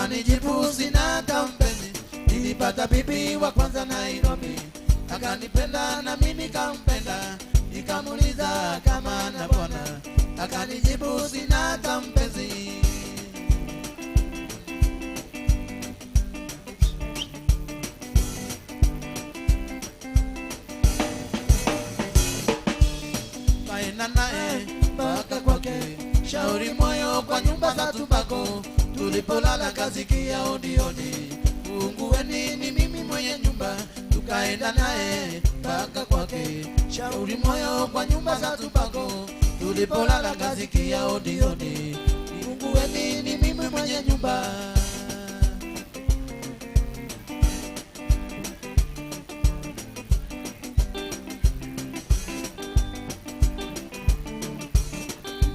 Akanijibu sina kampeni, nilipata bibi wa kwanza Nairobi. Akanipenda na mimi nikampenda, nikamuuliza kama na bwana. Akanijibu sina kampeni. Kaenda naye mpaka kwake, shauri moyo kwa nyumba za tubako. Tulipolala kasikia odioni, fungueni ni mimi mwenye nyumba. Tukaenda naye mpaka kwake, shauri moyo kwa nyumba za tubako. Tulipolala kasikia odioni, fungueni ni mimi mwenye nyumba.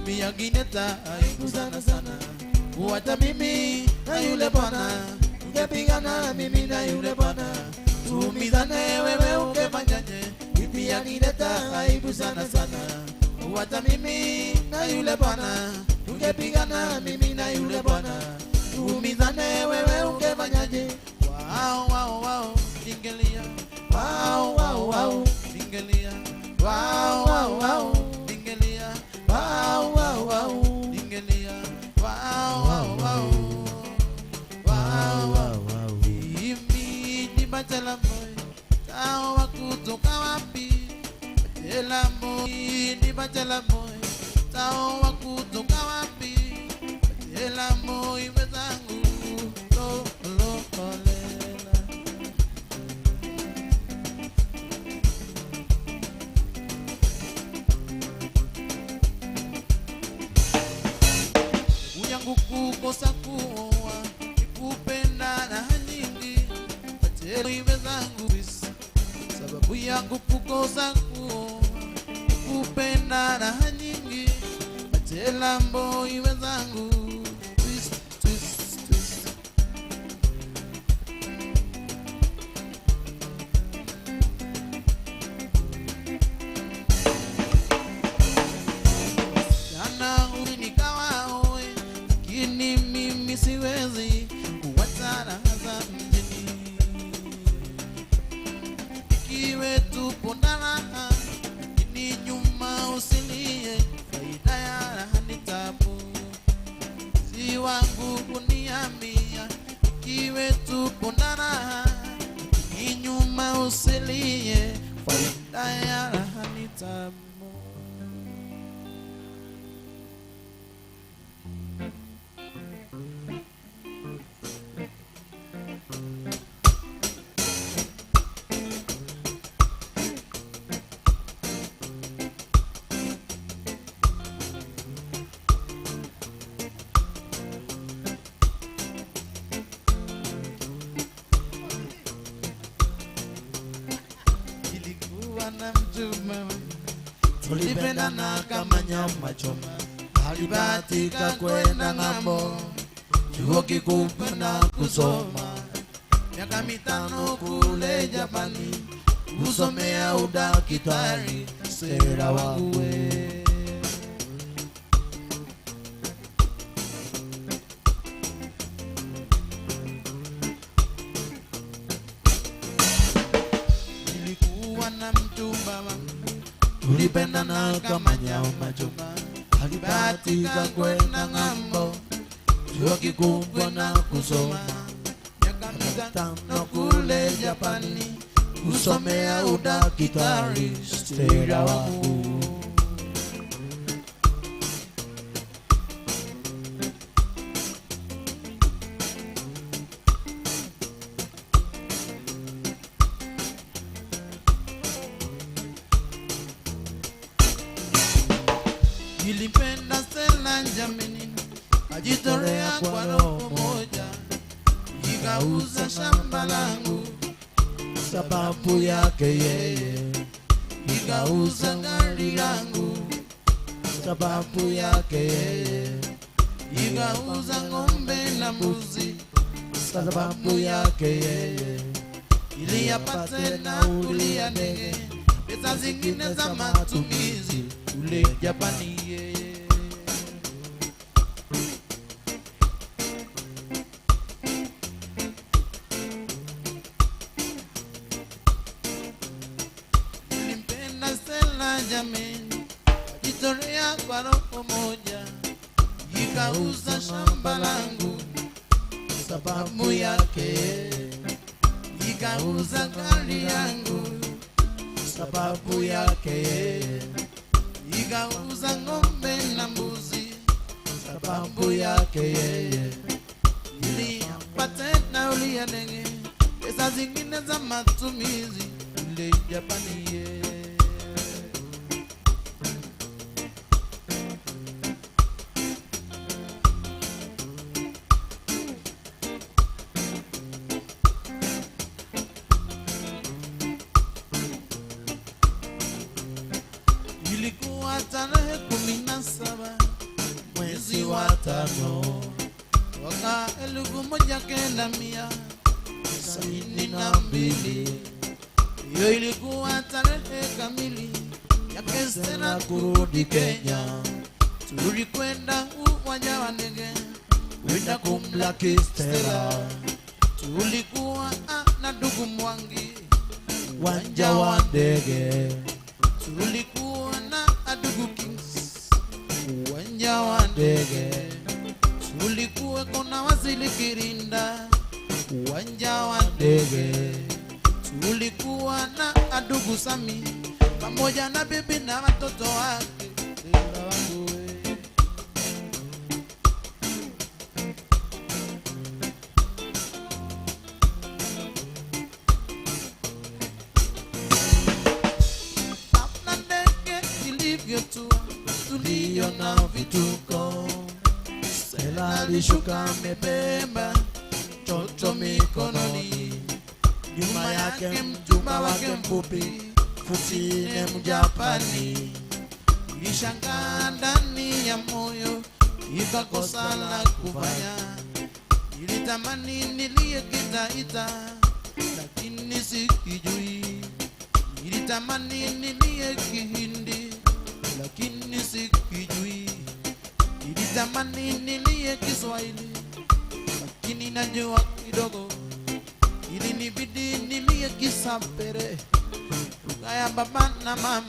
Miyagineta aibu sana sana, hata mimi na yule bwana ungepigana, mimi na yule bwana tumizane, wewe ungefanyaje? Miyagineta aibu sana sana, hata mimi na yule bwana ungepigana, mimi na yule bwana tumizane, wewe ungefanyaje? Wow wow wow dingelia, wow wow wow dingelia, wow wow wow dingelia, wow wow wow dingelia, wow wow wow wow wow wow. Mimi ni Bachelor boy, tao wakutoka wapi? Bachelor boy ni Bachelor boy, tao wakutoka wapi? Bachelor boy wezangu lo lo kolela. Uyangu kukosa kuoa, nikupenda na nyingi. Bachelor wezangu, sababu yangu kukosa kuoa, nikupenda na nyingi. Bachelor boy wezangu, twist twist twist. Jana ulinikawa oe, lakini mimi siwezi kuwachana hasa mjini. Ikiwe tupo ndana, lakini nyuma usilie, faida ya raha ni tabu. Si wangu kuniambia, ikiwe tupo ndana, lakini nyuma usilie, faida ya raha ni tabu. Ilikuwa na mchumba, tulipendana kama nyama choma. Alibahatika kwenda ng'ambo, chuo kikuu na kusoma. Miaka 5 kule Japani, kusomea udaktari. Sera wangu we, nilikuwa na mchumba wangu, tulipendana kama nyama choma. Alibahatika kwenda ng'ambo, chuo kikuu na kusoma. Miaka 5 kule Japani, kusomea udaktari. Sera wangu, nilipenda Stella Jamini, ajitolea kwa roho moja. Nikauza shamba langu sababu yake yeye, nikauza gari langu sababu yake yeye, nikauza ng'ombe na mbuzi sababu yake yeye, ili apate nauli ya ndege, pesa zingine za matumizi kule Japani yeye. jameni, jitolea kwa roho moja, ikauza shamba langu sababu yake, ikauza gari yangu sababu yake, ikauza ng'ombe na mbuzi sababu yake yeye, ili apate nauli ya ndege, pesa zingine za matumizi ile Japani yeye. Ilikuwa tarehe 17 mwezi wa 5 mwaka 1972. Hiyo ilikuwa tarehe kamili ya Stella kurudi Kenya. Tulikwenda uwanja wa ndege kwenda kumlaki Stella. Tulikuwa na ndugu Mwangi uwanja wa ndege. Tulikuwa na ndugu Kings uwanja wa ndege. Tulikuwa kuna Wazili Kirinda uwanja wa ndege. Tulikuwa na ndugu Sami pamoja na bibi na watoto wake. Tuliona vituko, Stella alishuka amebeba mtoto mikononi, nyuma yake mjomba wake mfupi Fusine Mjapani. Ilishangaa ndani ya moyo, ikakosa la kufanya, ilitamani nilie Kitaita lakini sikijui, ilitamani nilie Kihindi lakini sikijui, ilitamani nilie Kiswahili lakini najua kidogo, ilinibidi nilie Kisapere lugha ya baba na mama.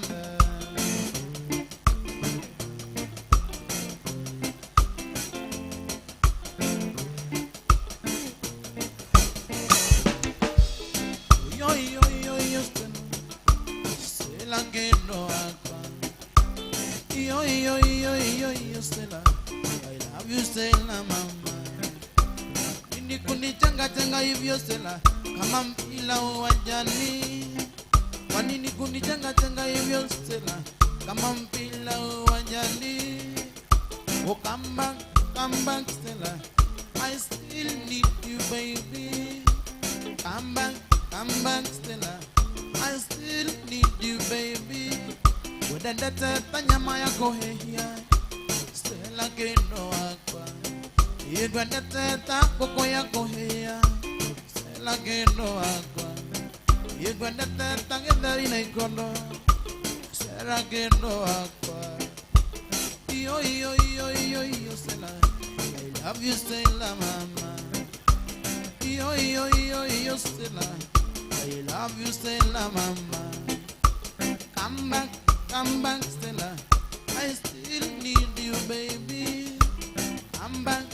Yo yo yo yo Stella ngeno akwa. Yo yo yo yo yo Stella, I love you Stella mama. Nini kunichanga changa hivyo Stella kama mpira uwanjani? Kwa nini kunichanga changa hivyo Stella kama mpira uwanjani? Oh come back Stella, I still need you baby. Come back Stella, I still need you baby. Wedendete tanyama yako hehia Stella keno akwa. Wedendete takoko yako hehia Stella keno akwa. Wedendete tangedari na ikono Stella keno akwa. Yo yo yo yo yo Stella, I love you Stella mama. Yo yo yo yo Stella, I love you Stella mama. Come back Stella, I still need you baby. Come back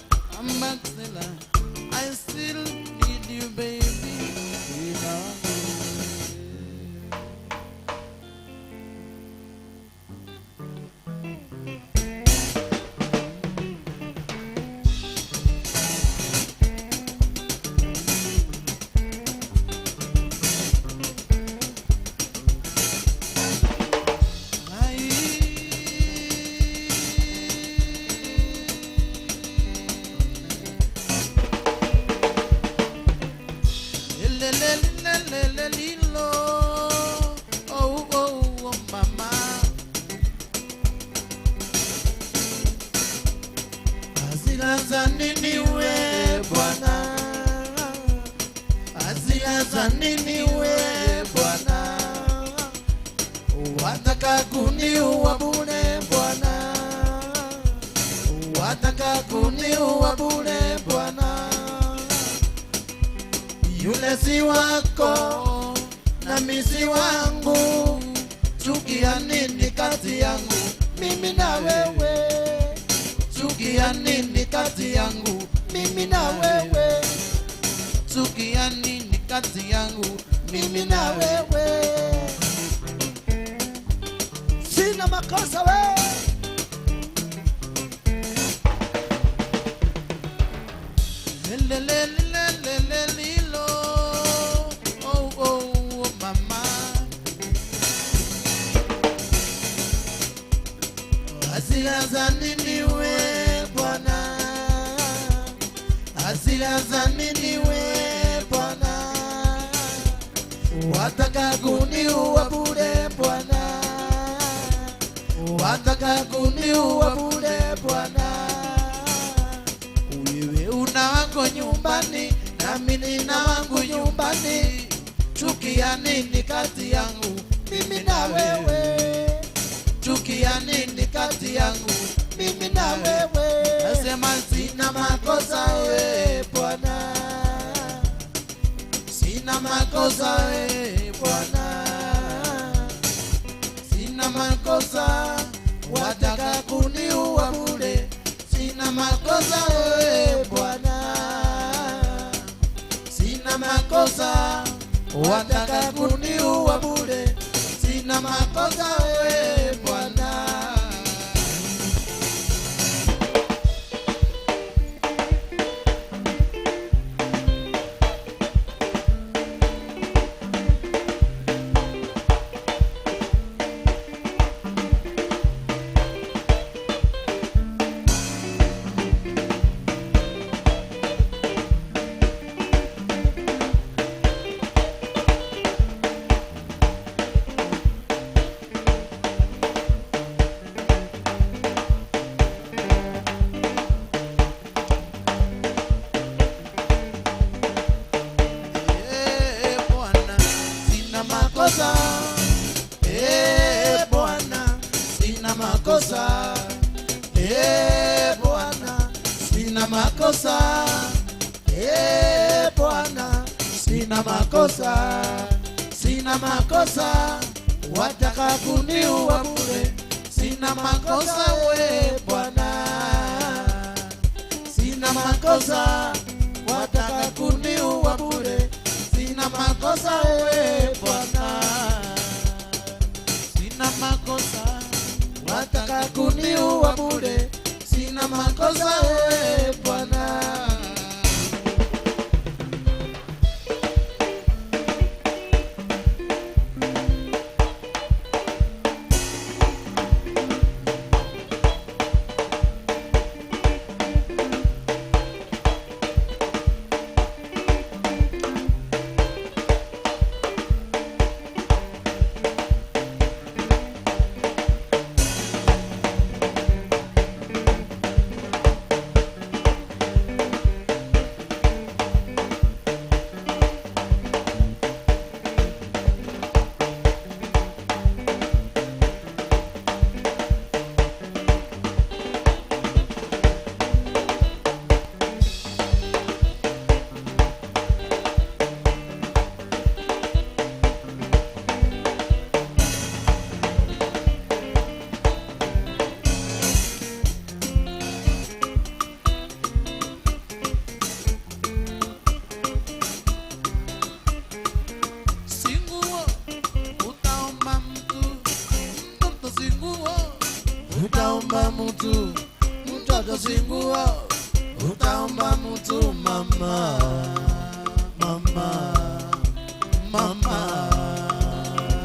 Stella, I still need you baby. Oh mama, hasira za nini we bwana? Hasira za nini we bwana? Wataka kuniua bure bwana, wataka kuniua bure bwana. Yule si wako na mimi si wangu, chuki ya nini kati yangu mimi na wewe? Chuki ya nini kati yangu mimi na wewe? Chuki ya nini kati yangu mimi na wewe? Sina makosa wewe. Lilo, oh oh mama, hasira za nini we Bwana, hasira za nini we Bwana, wataka kuniua bure Bwana, wataka kuniua bure Bwana. Wewe una wako nyumbani, nami nina wangu nyumbani. Chuki ya nini kati yangu mimi na wewe? Chuki ya nini kati yangu mimi na wewe? Nasema sina makosa we Bwana, sina makosa we Bwana, sina makosa, wataka kuniua bure. Sina makosa we Bwana, sina makosa, wataka kuniua bure. Sina makosa we Bwana. Bwana, sina makosa. Bwana, sina makosa. Bwana, sina makosa. Sina makosa, wataka kuniua bure. Sina makosa we Bwana, sina makosa, wataka kuniua bure. Sina makosa we Bwana, sina makosa, wataka kuniua bure. Sina makosa we Bwana. Utaomba mtu, mtoto singuo, utaomba mtu mama, mama, mama,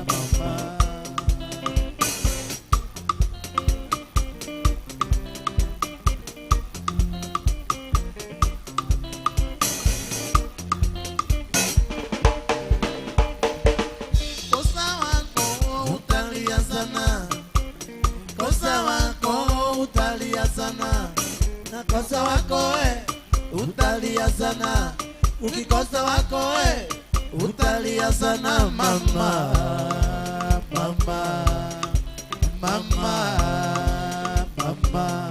mama. Kosa wako utalia sana, kosa wako utalia sana, na kosa wako utalia sana, ukikosa wako utalia sana mama, mama, mama, mama.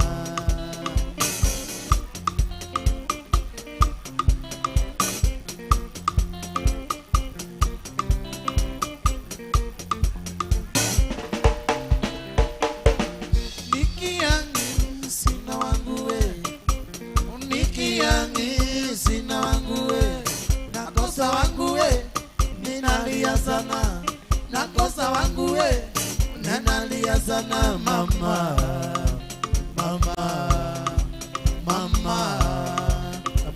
sana mama, mama, mama,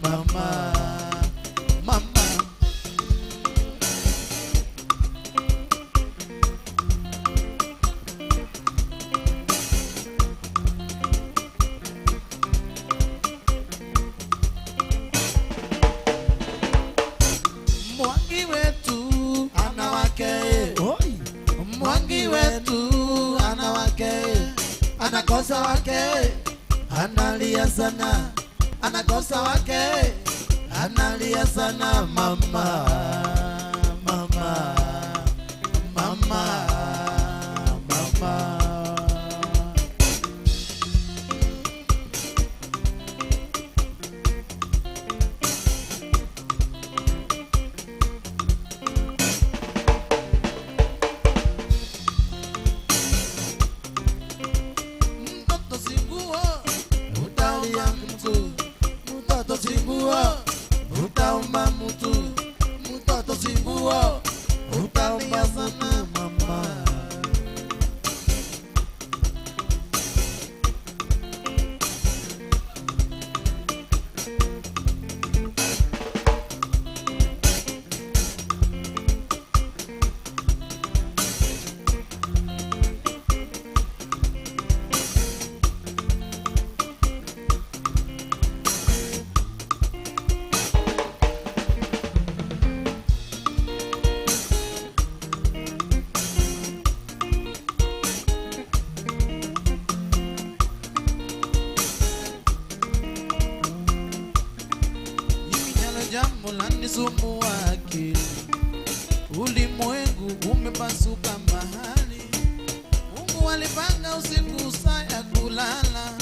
mama, mama. Mwangi wetu anawake, Mwangi wetu anawake, anakosa wake, analia sana, anakosa wake, analia sana mama, mama, mama, mama. Utaumba mtu, mtoto simbuo, utaumba sana mama. Jambo la nisumbua akili, ulimwengu umepasuka mahali. Mungu alipanga usiku saa ya kulala,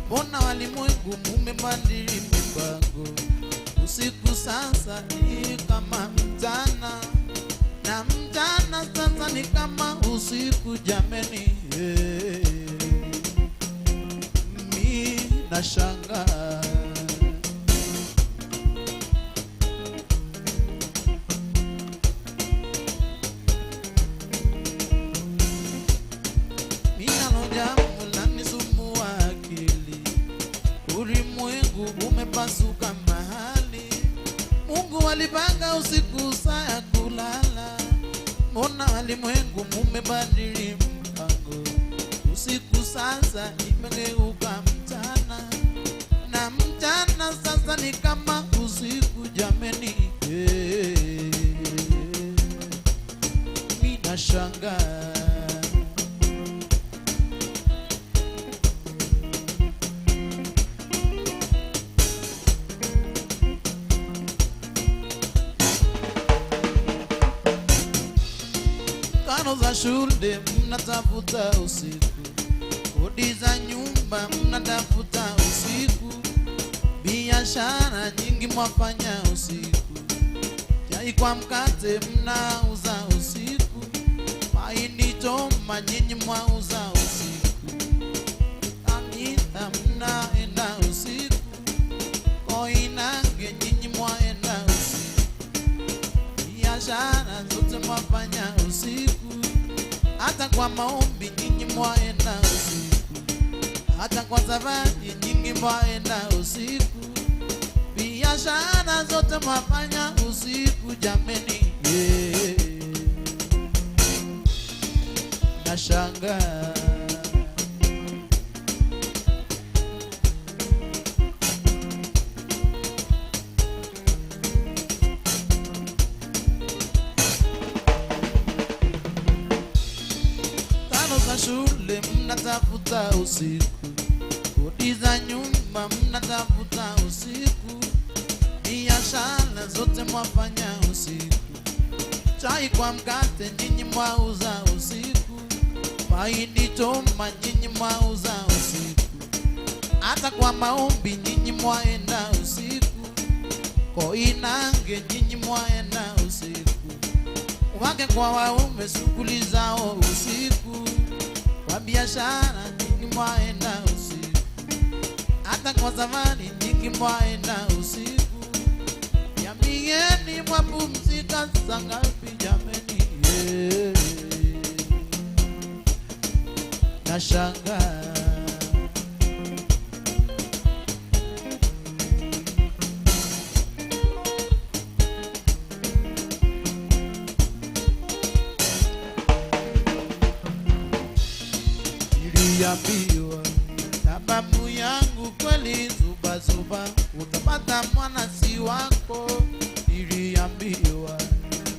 mbona walimwengu umebadili mipango? Usiku sasa ni kama mchana, na mchana sasa ni kama usiku jameni. Mimi nashangaa umepasuka mahali. Mungu alipanga usiku saa ya kulala, mbona walimwengu umebadili mpango? Usiku sasa imegeuka mchana, na mchana sasa ni kama usiku jameni. Mimi nashangaa za shule mnatafuta usiku, kodi za nyumba mnatafuta usiku, biashara nyingi mwafanya usiku, chai kwa mkate mnauza usiku, mahindi choma nyinyi mwauza usiku, kanisa mnaenda usiku, Koinange nyinyi mwaenda usiku, biashara zote mwafanya usiku, hata kwa maombi nyinyi mwaenda usiku, hata kwa zawadi nyinyi mwaenda usiku, biashara zote mwafanya usiku jameni. Nashangaa shule mnatafuta usiku, kodi za nyumba mnatafuta usiku, biashara zote mwafanya usiku, chai kwa mkate nyinyi mwauza usiku, mahindi choma nyinyi mwauza usiku, hata kwa maombi nyinyi mwaenda usiku, Koinange nyinyi mwaenda usiku, wake kwa waume shughuli zao usiku, kwa biashara nyingi mwaenda usiku, hata kwa zamani nyingi mwaenda usiku. Yambieni mwapumzika saa ngapi jameni? nashangaa. Niliambiwa na babu yangu kweli, zuba zuba utapata mwana si wako. Niliambiwa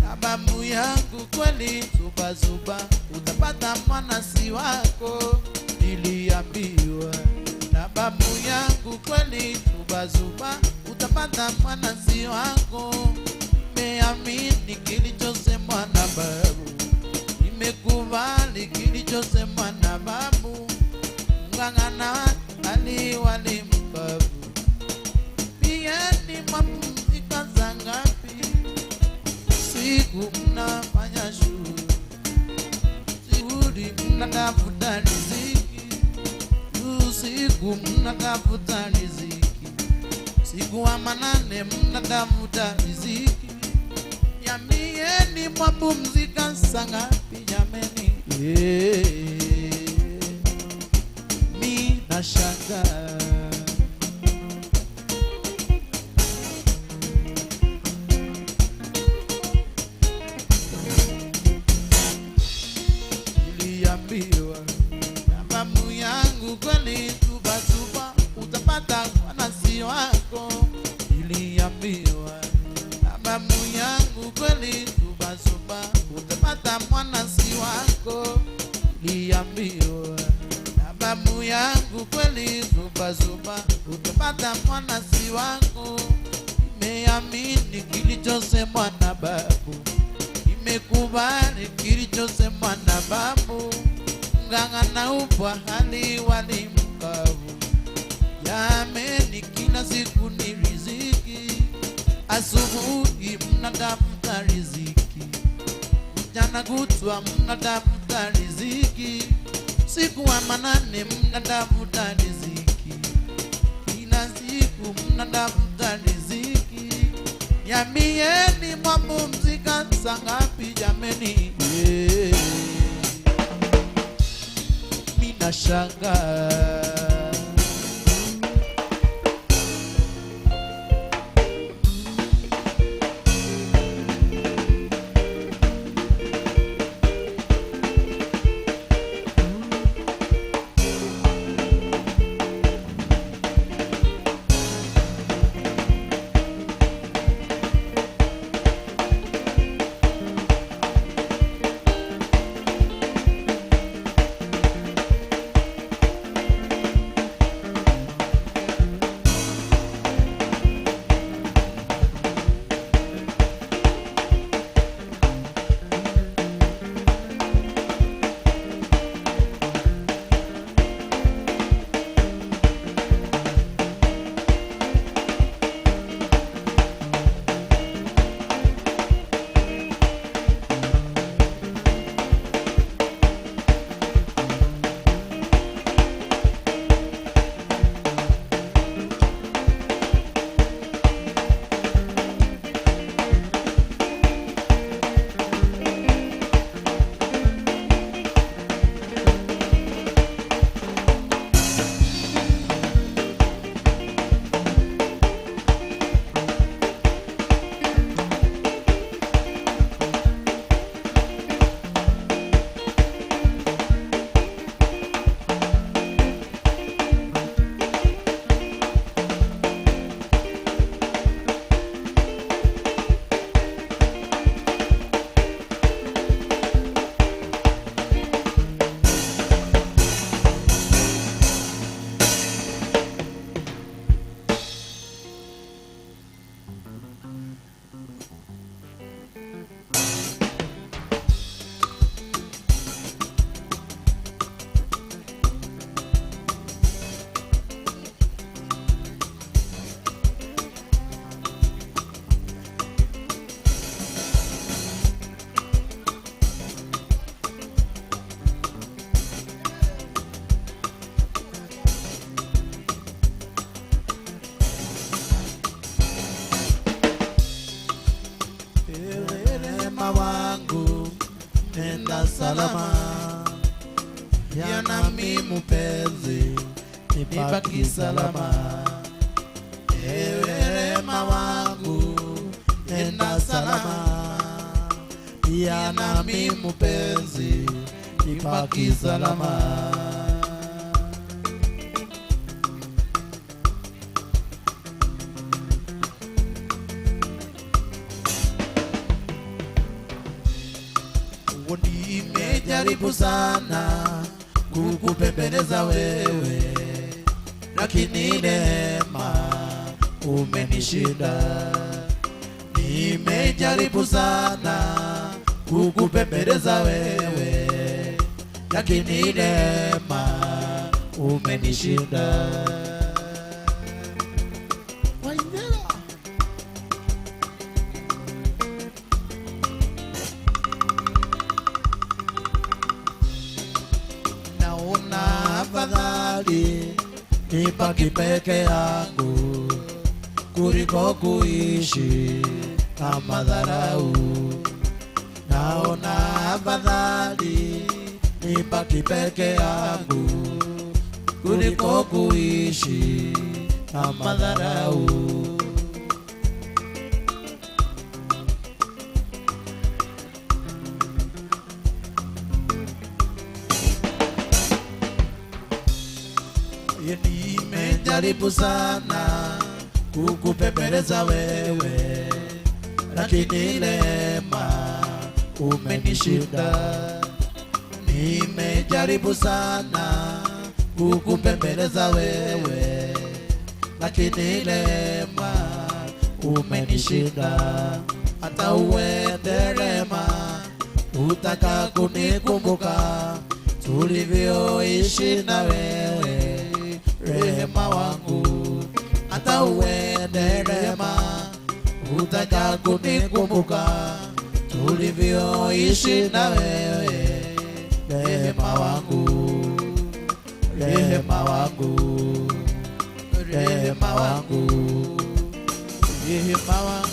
na babu yangu kweli, zuba zuba utapata mwana si wako. Niliambiwa na babu yangu kweli, zuba zuba utapata mwana si wako. Nimeamini kilichosemwa na babu, nimekubali kilichosemwa na babu. Ngangana ali wali mkavu, pia ni mapumzika za ngapi? Siku mnafanya shughuli, shughuli mnatafuta riziki, usiku mnatafuta riziki, siku wa manane mnatafuta riziki. Yambieni mapumzika za ngapi jameni? Mi nashangaa. Niliambiwa na babu yangu kweli, zuba zuba utapata mwana si wako. Niliambiwa na babu yangu kweli, zuba zuba utapata mwana si wako. Niliambiwa na babu yangu kweli, zuba zuba utapata mwana si wako. Nimeamini kilichosemwa na babu, nimekubali kilichosemwa na babu. Ngangana upwa hali wali mkavu, jameni kila siku ni riziki. Asubuhi mnatafuta riziki, mchana kutwa mnatafuta riziki, siku wa manane mnatafuta riziki, kila siku mnatafuta riziki. Yambieni mapumzika saa ngapi jameni? Mi nashangaa. pia nami mpenzi nibaki salama. Ewe rehema wangu nenda salama, pia nami mpenzi nibaki salama. Nimejaribu sana kukupembeleza wewe, lakini neema umenishinda. Nimejaribu sana kukupembeleza wewe, lakini neema umenishinda. Nibaki peke yangu kuliko kuishi kama dharau. Naona afadhali nibaki peke yangu kuliko kuishi kama dharau. Nimejaribu sana kukupembeleza wewe, lakini neema umenishinda. Nimejaribu sana kukupembeleza wewe, lakini neema umenishinda. Hata uende rehema utaka kunikumbuka tulivyoishi na wewe, rehema wangu. Hata uende rehema utaka kunikumbuka tulivyoishi na wewe, rehema wangu, rehema wangu, rehema wangu, rehema wangu.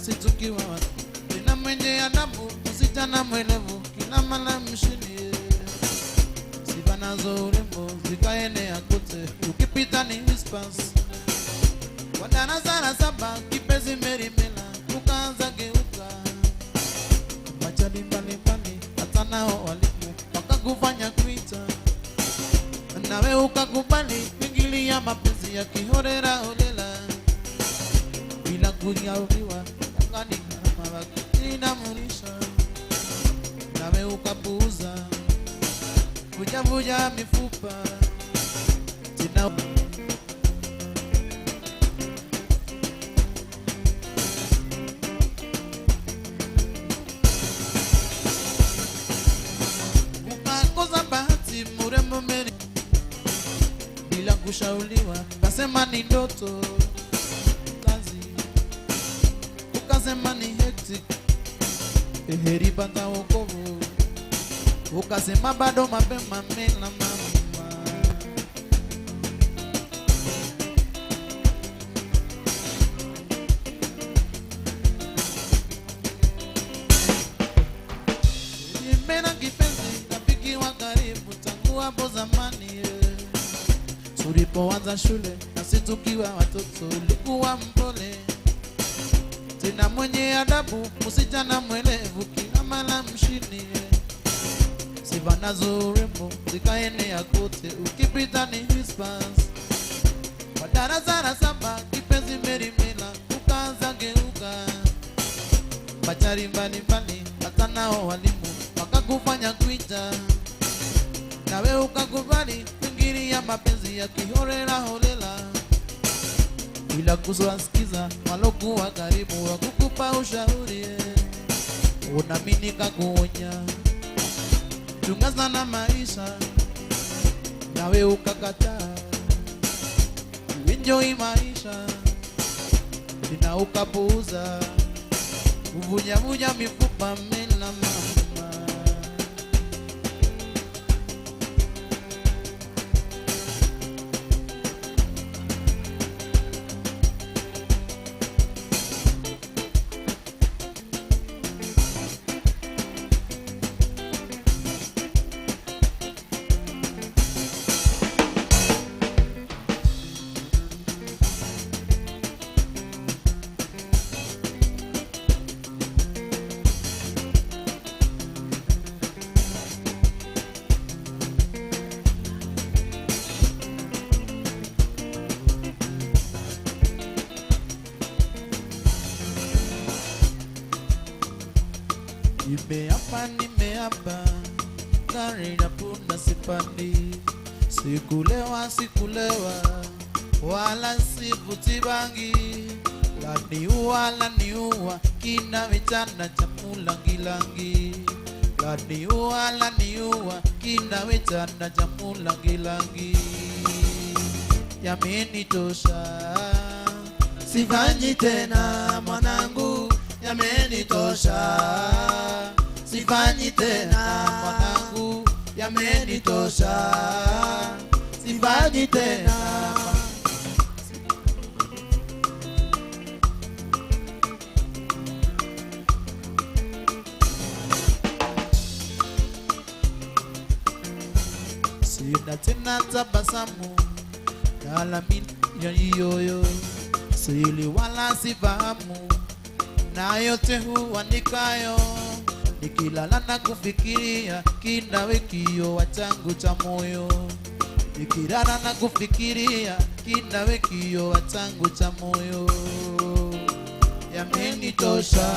Situkiwa nina mwenye adabu, msichana mwelevu, kina mala mshini. Sifa nazo urembo zikaenea kote, ukipita ni whispers. Kwa darasa la 7 kipenzi merimela, ukaanza geuka. Machali mbalimbali hata nao walimu wakakufanya kuita, nawe ukakubali kuingilia mapenzi ya kihorera holela bila kujauriwa. Ngani karama wakina munisha, nawe ukapuuza kujavuja mifupa tina. Ukakosa bahati murembo meri bila kushauriwa, kasema ni ndoto. Ukasema ni hectic, heri pata wokovu. Ukasema bado mapema mela mama. Nimena kipenzi rafiki wa karibu tangu hapo zamani, tulipoanza shule na sisi tukiwa watoto. Ulikuwa mpole tena mwenye adabu, msichana mwelevu, kila mala mshini. Sifa nazo urembo zikaenea kote, ukipita ni whispers. Kwa darasa la 7 kipenzi meri machari mbalimbali, hata nao walimu wakakufanya kuita, nawe ukakubali kuingilia mapenzi ya kiholela holela, bila kuwasikiza walokuwa karibu wa kukupa ushauri. Unaamini kakuonya, chunga sana maisha, nawe ukakataa enjoy maisha, na ukapuuza uvunja mifupa mela mama. Nimeapa gari na punda sipandi, sikulewa wala sivuti bangi, laniua kina vichana cha mulangilangi, laniua kina vichana cha mulangilangi. Yamenitosha, sifanyi tena mwanangu, yamenitosha, sifanyi tena mwanangu, yamenitosha, sifanyi tena. Sina tena tabasamu wala yoyo, sili wala sifahamu, na yote huandikayo nikilala na kufikiria, kinawe kioo changu cha moyo, nikilala na kufikiria, kinawe kioo changu cha moyo. Yamenitosha,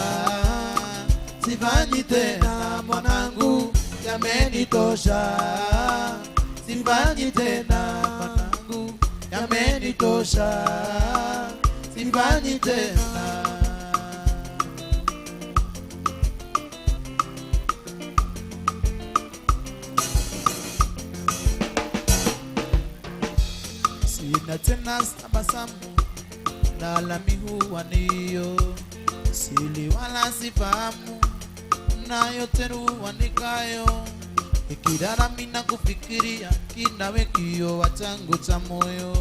sifanyi tena mwanangu, yamenitosha, sifanyi tena mwanangu, yamenitosha, sifanyi tena. Sina tena tabasamu na lami huwa niyo, sili wala sifahamu, na yote huandikayo nikilala mina kufikiria, kinawe kioo changu cha moyo,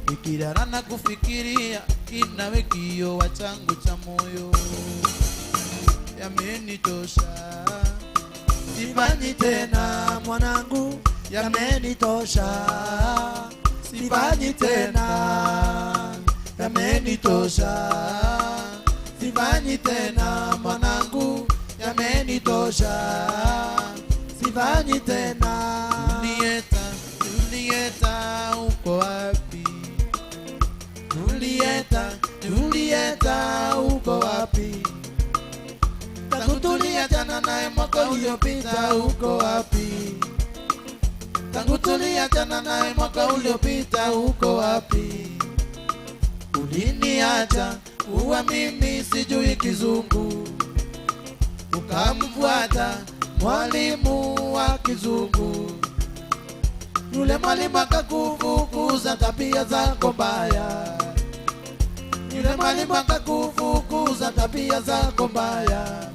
nikilala na kufikiria, kinawe kioo changu cha moyo. Yamenitosha, sifanyi tena mwanangu, yamenitosha, sifanyi tena, yamenitosha, sifanyi tena mwanangu, yamenitosha, sifanyi tena. Julieta, uko wapi? Julieta, uko wapi? Tangu tuliachana naye mwaka uliopita, uko wapi? Tangu tuliachana naye mwaka uliopita, uko wapi? Uliniacha uwa mimi sijui kizungu, ukamfuata mwalimu wa kizungu, yule mwalimu akakufukuza tabia zako mbaya, yule mwalimu akakufukuza tabia zako mbaya.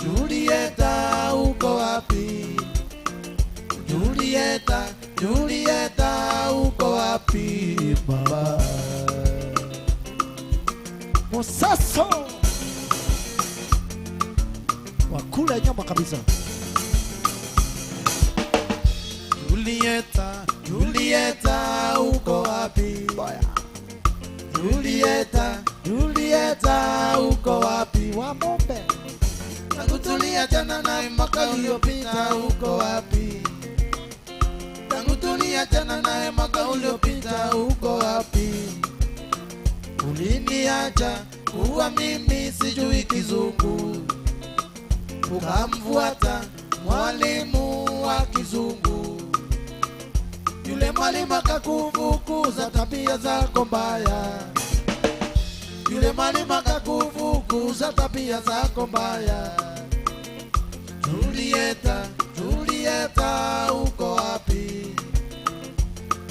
Julieta, uko wapi? Julieta, uko wapi baba? Mosaso wakula nyama kabisa. Julieta, uko wapi? Julieta, uko wapi? Wamombe Tangu tuliachana naye mwaka uliopita, uko wapi? Tangu tuliachana naye mwaka uliopita, uko wapi? Uliniacha kuwa mimi sijui kizungu, ukamfuata mwalimu wa kizungu. Yule mwalimu akakufukuza tabia zako mbaya, yule mwalimu akakufukuza tabia zako mbaya. Julieta, Julieta uko wapi?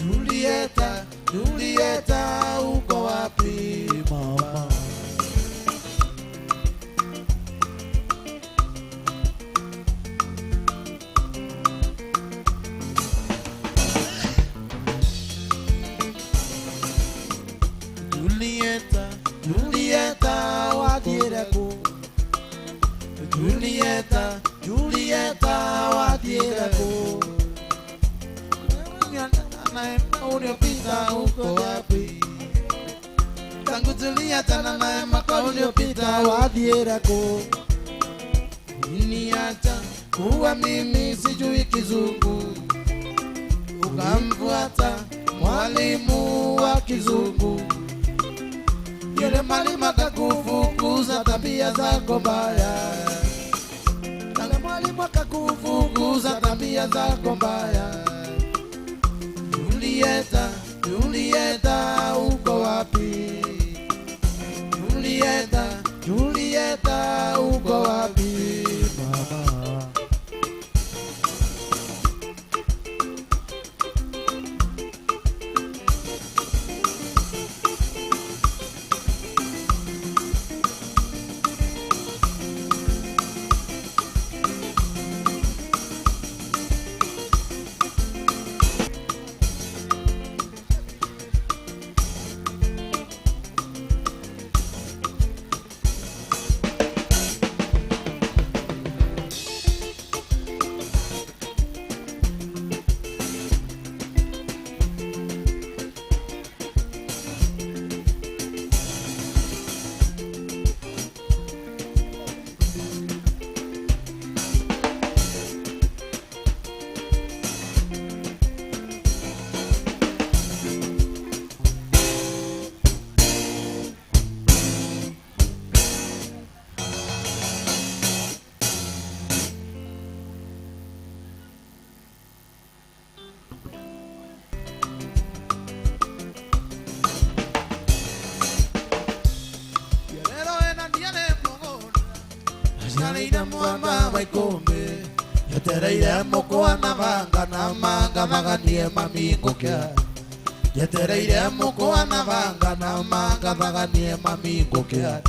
Julieta, Julieta uko wapi mama? Julieta, Julieta wathiire ku? Julieta, Julieta wathiire ku? Uliopita uko wapi? Tangu Julieta na Neema uliopita wathiire ku? Uliniacha kuwa mimi sijui kizungu, ukamfuata mwalimu wa kizungu. Yule mwalimu akakufukuza tabia zako mbaya, yule mwalimu akakufukuza tabia zako mbaya. Julieta, Julieta uko wapi? Julieta, Julieta uko wapi mama? Nalina mwamba maikombe yetereire mukwa na manga maganie mamingo kia. Yetereire mukwa na manga maganie mamingo kia.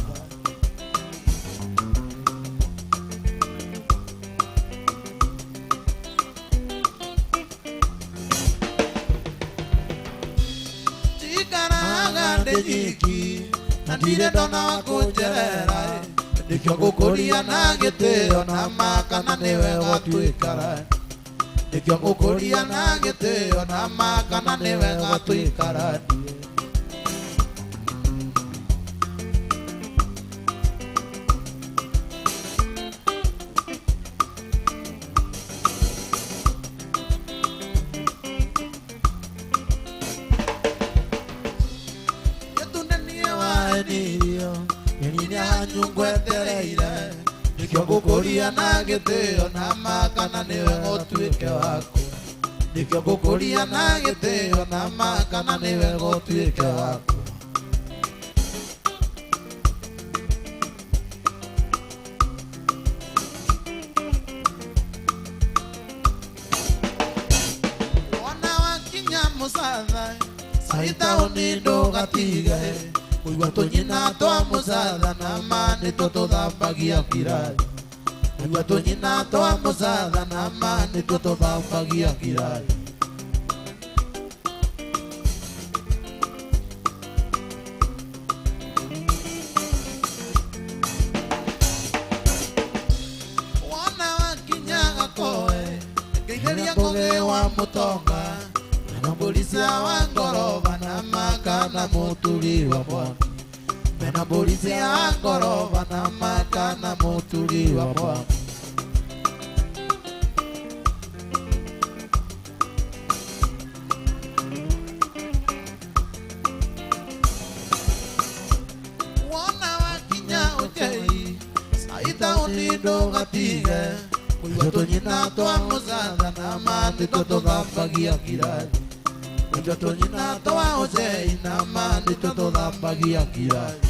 Chikana gande jiki nandire dona wakujerera. Nikyo gukuria na gitio na makana niwe gwatuikara. Nikyo gukuria na gitio na makana niwe gwatuikara. Yetundenie waenirio Eninya nyungwetereire. Nikyo gukuria na gitio na makana niwe gotuike wako. Nikyo gukuria na gitio na makana niwe gotuike wako. Wana wakinya musatha saita unindo gatigae. Kuigua tunyina twa musatha na mani tututhambagia kirathi. Kuigua tunyina twa musatha na mani tututhambagia kirathi. Wana wakinyaga koe ngeitheria ngugi wa mutonga. Mena mbũricia wa ngoroba na makana mũturi wa mwaki. Mena mbũricia wa ngoroba na makana mũturi wa mwaki. Wona wendo gatige Kuigua tunyina twa musatha na mandito tuthambagia kirathi Kuigua tunyina twa Hosea na mandito tuthambagia kirathi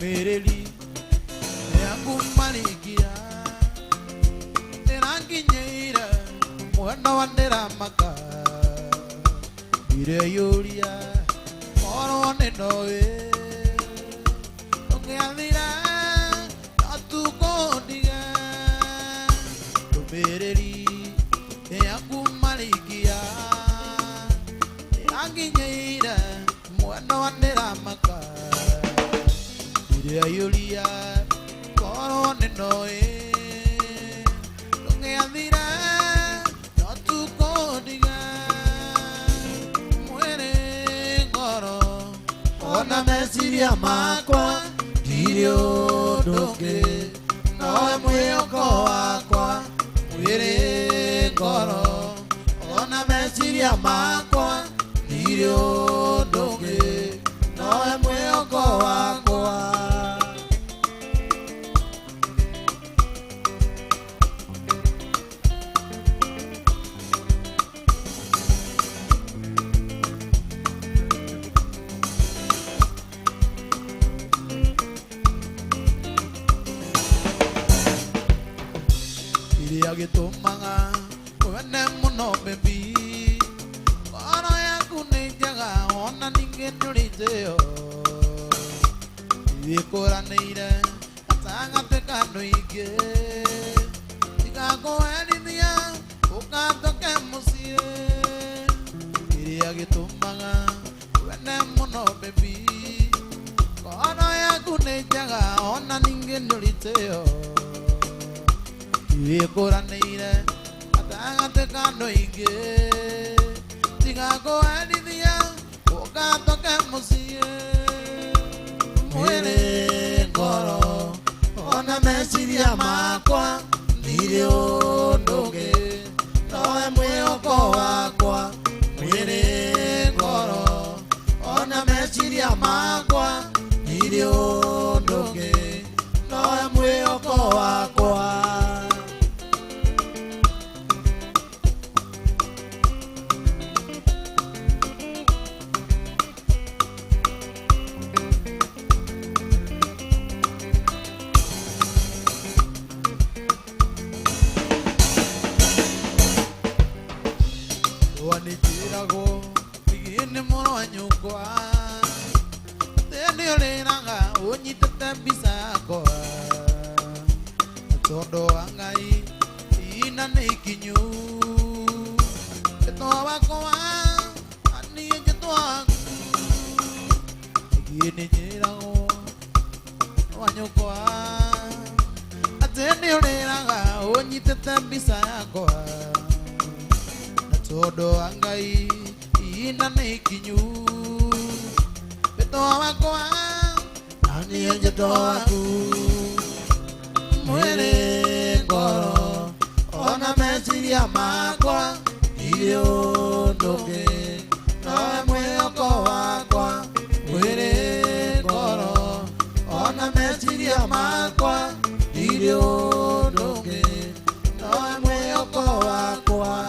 Mereli yangu malikia Nerangi nyeira Mwana wandera maka Ire yuria Moro wanenoe Onge alira Tatu kondiga Mereli yangu malikia Nerangi nyeira Mwana wandera maka Yulia, coro nenoe, donge adira, no tu codiga, muere coro, ona me siria macua, dirio donge, no es muy ocoacua, muere coro, ona me siria macua, dirio donge, no es muy ocoacua. Gitumanga wene muno bebi Kono yaku nijaga ona ninge nuriteyo Ikora neire atanga tekano ige Ikago edithia ukatoke musie Iria gitumanga wene muno bebi Kono yaku nijaga ona ninge nuriteyo Ikora neire atanga tekano ige Tigago edithia ukatoke musie Muere ngoro ona meciria makwa ndire undugi noe mwihoko wakwa Muere ngoro ona meciria makwa ndire undugi noe mwihoko wakwa Wanitirago igine moro anyukwa Teni oleraga unyitete bisako Tondo angai ina neikinyu Eto wakoa ani ejeto aku Igine nyirago anyukwa Teni oleraga unyitete bisako Todo angai ina neikinyu Beto wakwa ani ejeto aku Muere ngoro ona meciria makwa ndire undugi noe mwihoko wakwa Muere ngoro ona meciria makwa ndire undugi noe mwihoko wakwa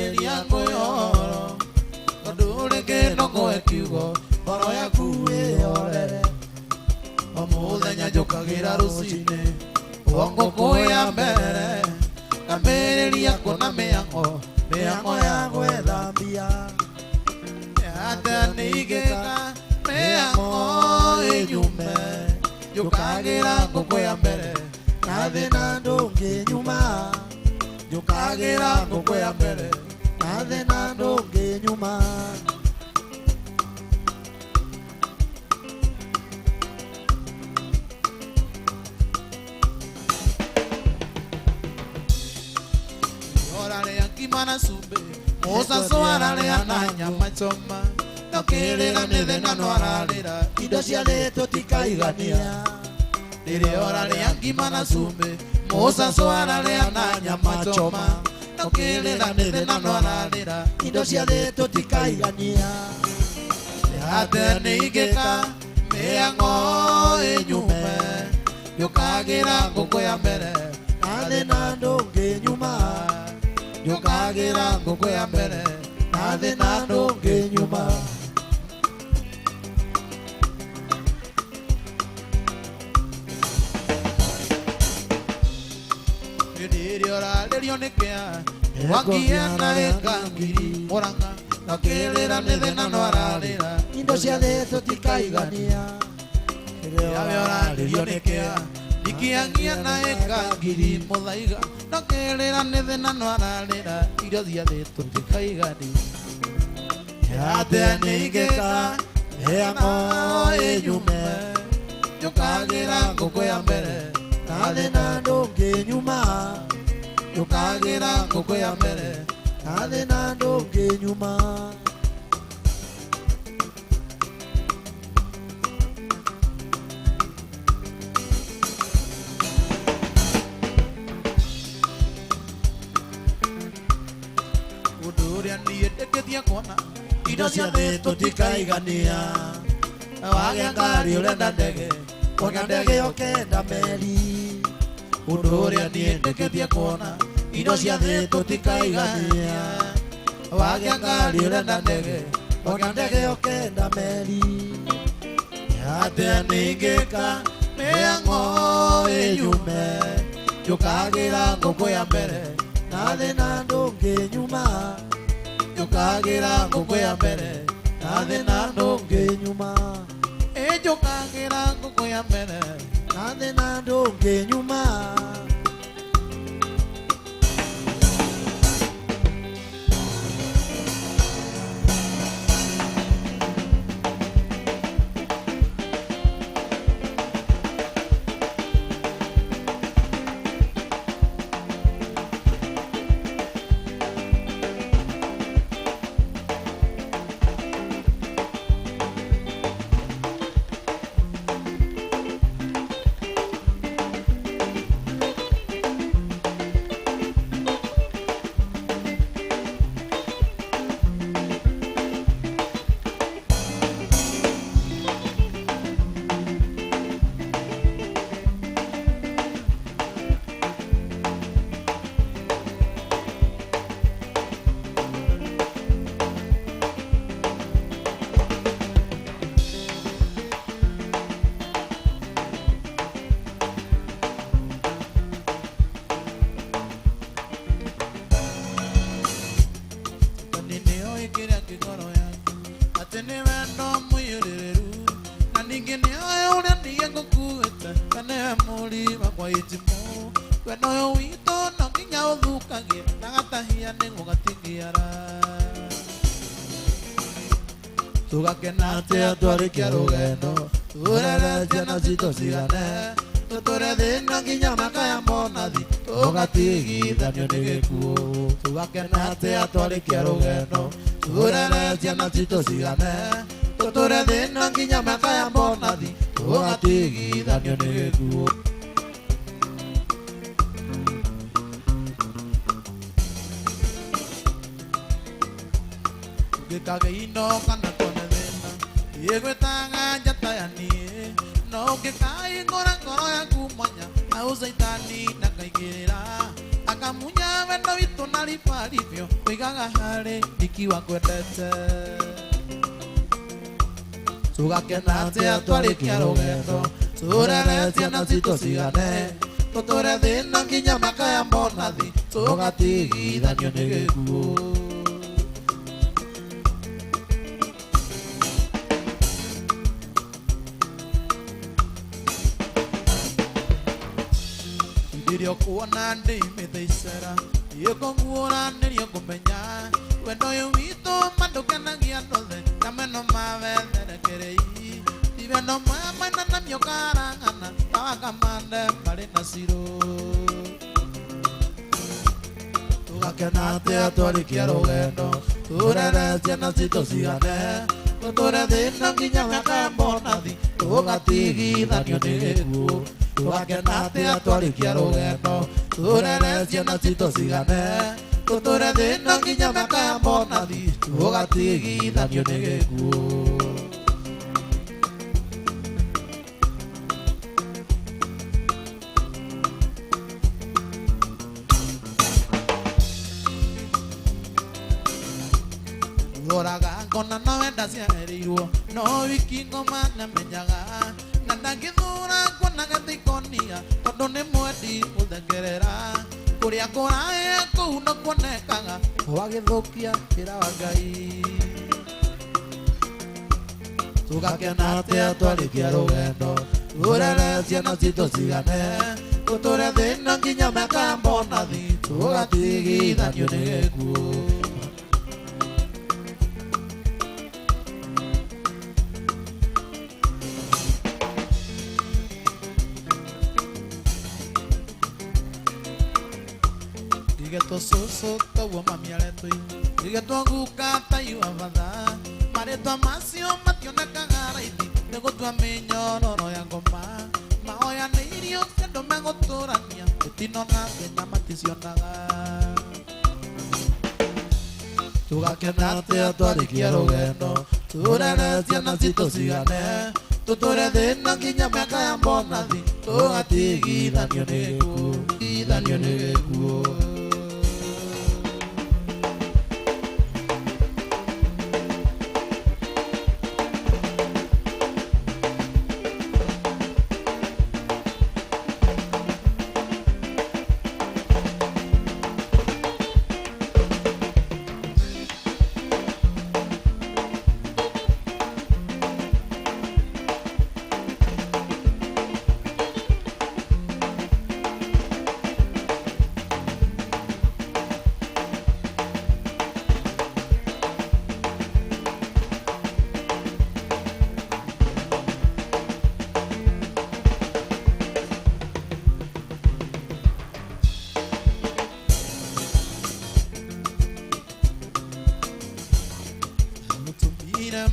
Ndarĩria ngũyoro tondũ ũrĩ kĩnoko kiugo ngoro yaku ĩyorere o mũthenya njũkagĩra rũcinĩ o ngũkũ ya mbere ngambĩrĩria kuona mĩhang'o ya gwĩthambia atĩa nĩigĩka mĩhang'o ĩnyume njũkagĩra ngũkũ ya mbere na thĩna ndũngĩnyuma njũkagĩra ngũkũ ya mbere na thĩna ndũngĩnyuma orarĩa ngima na cumbĩ mũcaco ararĩa na nyama choma ndokĩrĩra nĩ thĩna no ararĩra indo cia thĩ tũtikaigania rĩrĩa orarĩa ngima na cumbĩ mũcaco ararĩa na nyama choma ndokĩrĩra nĩ thĩna no ararĩra indo cia thĩ tũtikaigania atĩa nĩingĩka mĩhang'o ĩnyume njũkagĩra ngũkũ ya mbere na thĩna ndũngĩnyuma njũkagĩra ngũkũ ya mbere na thĩna ndũngĩnyuma hĩndĩ ĩrĩa ũrarĩrio nĩ kĩa wakia na ĩka ngiri mũranga ndokĩrĩra nĩ thĩna no ararĩra indo cia thĩ tũtikaigania rĩrĩa ũrarĩrio nĩ kĩa ikiangia na ĩka ngiri mũthaiga ndokĩrĩra nĩ thĩna no ararĩra irio cia thĩ tũtikaigania atĩa nĩingĩka mĩhang'o ĩnyume njũkagĩra ngũkũ ya mbere na thĩna ndũngĩnyuma njũkagĩra ngũkũ ya mbere na thĩna ndũngĩnyuma ũndũ ũrĩa niĩ ndĩkĩtie kuona indo cia thĩ tũtikaigania wagĩa ngari ũrenda ndege ona ndege ũkenda meri ũndũ ũrĩa niĩ ndĩkĩtie kuona indo cia thĩ tũtikaigania wagĩa ngari ũrenda ndege ona ndege ũkenda meri atĩa nĩingĩka mĩhang'o ĩnyume njũkagĩra ngũkũ ya mbere na thĩna ndũngĩnyuma njũkagĩra ngũkũ ya mbere na thĩna ndũngĩnyuma njũkagĩra ngũkũ ya mbere na thĩna ndũngĩnyuma tugakenate atwarikia rugendo turere ciana citũ cigane tũtũre thĩna nginya makaya monathi tũgatigithanio nĩ gĩkuũ tugakenate atwarikia rugendo turere ciana citũ cigane tũtũre thĩna nginya makaya monathi tũgatigithanio nĩ gĩkuũ gĩkagĩino kana Yegwetanga njata ya niĩ no ngĩkaĩ ngora ngoro yaku mwanya na ũcaitani na kaigĩrĩra akamunya wendo witũ na ribaribio ũigaga harĩ ikiwa kwendete tũgakena atĩa twarĩkia rũgendo tũrere ciana citũ cigane tũtũre thĩna nginya mĩaka ya mbonathi tũgatigithanio nĩ gĩkuũ Ndirio kuona ndi mithicera Yũkũguũranĩrio ngũmenya wendo ũyũ witũ mandũkenagia nothe kameno mawetherekerei ivendo mainanamio karang'ana tawakamande marĩ na cirũ tũgakena atĩa twarĩkia rũgendo tũrere ciana citũ cigane tũtũre thĩna nginya mĩaka ya mbonathi tũgatigithanio nĩ gĩkuũ tũgakena atĩa twarĩkia rũgendo tũrere ciana citũ cigane tũtũre thĩna nginya mĩaka ya mbonathi tũgatigithanio nĩ gĩkuũ Oraga ngona no wenda ciahereirwo no wiki ngoma namenyaga na ndangĩthura kuona gatikonia tondũ nĩ mwendi gũthekerera kũrĩa kũraya kũu no kuonekaga wagĩthũkia wĩra wa Ngai tũgakena atĩa twarĩkia rũgendo tũrere ciana citũ cigane tũtũre thĩna nginya mĩaka ya mbonathi tũgatigithanio nĩ gĩkuũ Rigeto soso tawo mamialetoi Rigeto guka tayo avada Mareto amasio mationekaga raithi Negũtua mĩnyororo ya ngoma Mahoya nĩ irio kendo megũtũrania Gĩtino na thĩna maticionaga Tũgakena atĩa twarĩkia rũgendo Tũrere ciana citũ cigane Tũtũre thĩna nginya mĩaka ya mbonathi Tũgatigithanio nĩ gĩkuũ Tigithanio nĩ gĩkuũ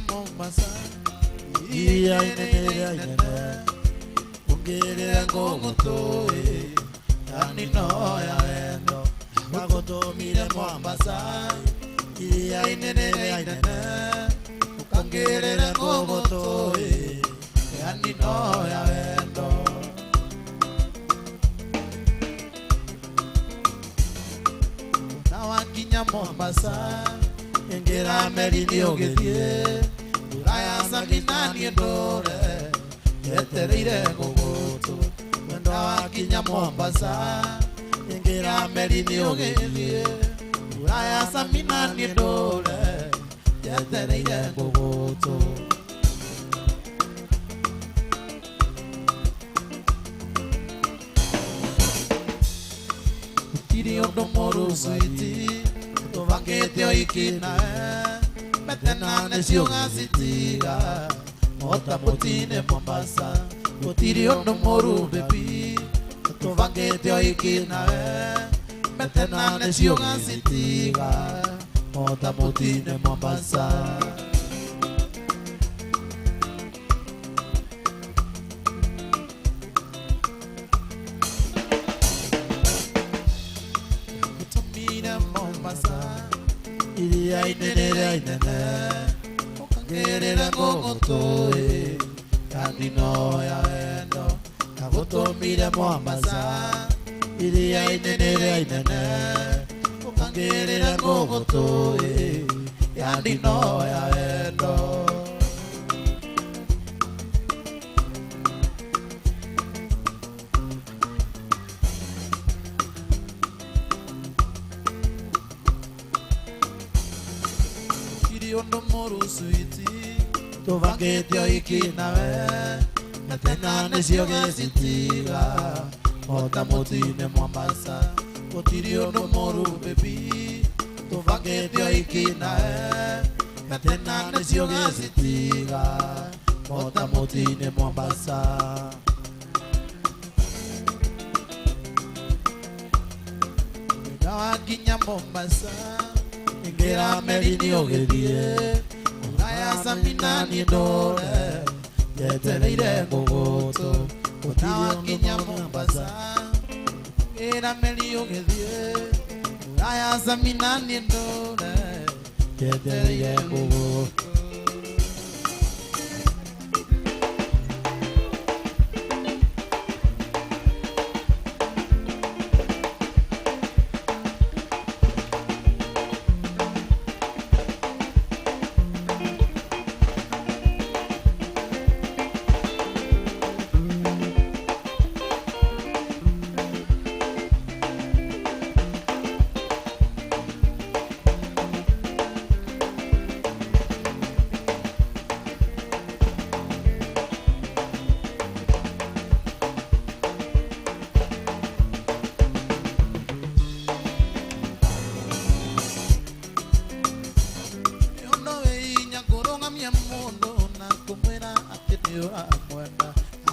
Mombasa, iya inene, ungere ngogotoe, ani no ya endo, magoto mire Mombasa, iya inene, ungere ngogotoe, ani no ya endo. Nawakinya Mombasa, ingera merini ogethie. Uraya sakinani ndore yetereire ngũgũtũ wendo wakinya Mombasa ingira meri-inĩ ũgĩthiĩ Uraya sakinani ndore yetereire ngũgũtũ gũtirĩ ũndũ mũru switi tũbangĩte o ikinae Metena necio gacitiga Mota mutine Mombasa Gũtirĩ ũndũ mũru baby Tũbangĩte o ikinae Metena necio gacitiga Mota mutine Mombasa Gũtũmire Mombasa Iria inene Ukangerera ngũgũtũĩ Kandi no ya wendo Gũtũmire Mombasa iria inene ria inene ukangirira ngugutu ya ndino ya wendo Kiriondo moru suiti tuvangitio iki nawe na tena nicio gicitiga ota mutine Mombasa Kiriondo moru baby tuvangitio iki nawe na tena nicio gicitiga ota mutine Mombasa Ndawakinya Mombasa Ingira merini ogithie Ngaya saminani ndore Yetereire ngugutu Ndawakinya Mombasa Ingira merini ogithie Ngaya saminani ndore Yetereire ngugutu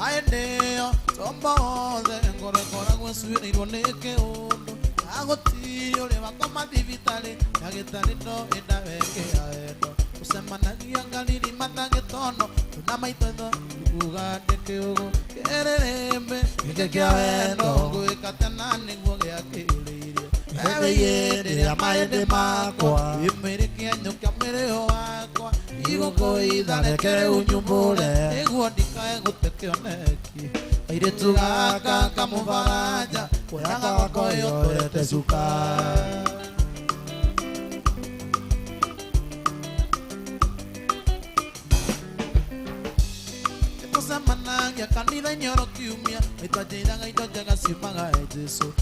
Aendeo, tomboze, ngore kora gweswira ironeke undu Agotirio le bakoma divitale, yagitali no endaweke aendo Usemanagia ngaliri matagetono, tunamaitono, ugande keugo Kererembe, ike kia wendo, guikatanani guge akilirie Ewe yede ya maende makwa, imiriki anyukia mireo wakwa Igo idhaneke unyumbure, iguo ndikae gutekioneki Airetu gaka kamuvaraja, kuyaka wako yotorete suka Manangia kanitha inyoro kiumia Maitwanjiraga indo njega ciumaga e Jesu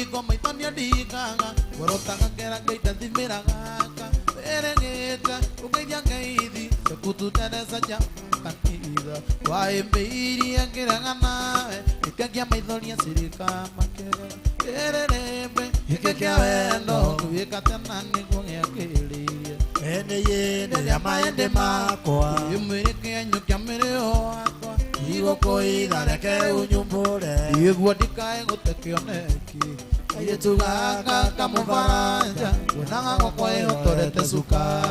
Iko maitwania ndikaga Gorotaga ngera ngeidathimĩra gaka Beregete ugeithia ngeithi Sekututeresa ja kanitha Waĩmbĩirie ngĩrega nawe Ikagia maithoria cirika makere Kererembe Gĩkĩ kĩa wendo Gũgĩka tena nĩguo gĩakĩrĩirie Ene yene rĩa maende makwa Imwĩrĩke anyukia mĩrĩo wakwa Igũkũitha reke unyumbũre Iguo ndikae gũtekĩoneki Airetu gaka kamũbaranja Kuonaga gwakwa ĩhotorete cuka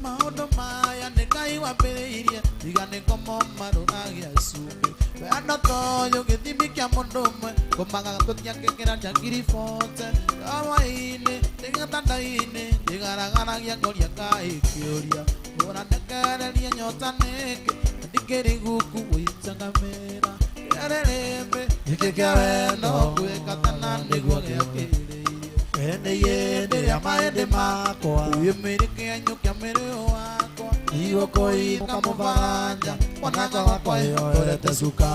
Maũndũ maya nĩ Ngai wambĩrĩirie Tiga nĩ ngomo marũragia cumbĩ Wendo toyo gĩthimi kĩa mũndũ ũmwe Ngũmaga tũtia kĩngĩra kĩa ngiribote Kawa-inĩ, ndĩgĩtanda-inĩ Ndĩgaragaragia ngoria Ngai kĩũria Ũranekereria nyota nĩkĩ Ndikĩrĩ guku gũitangamĩra Kererembe Gĩkĩ kĩa wendo Gwĩka tena nĩguo gĩakĩrĩirie Ene yende rĩa maende makwa Wĩmĩrĩke anyukia mĩrĩo wakwa Igũkũitha kamũbaranja Mwanaka wakwa ĩhotorete cuka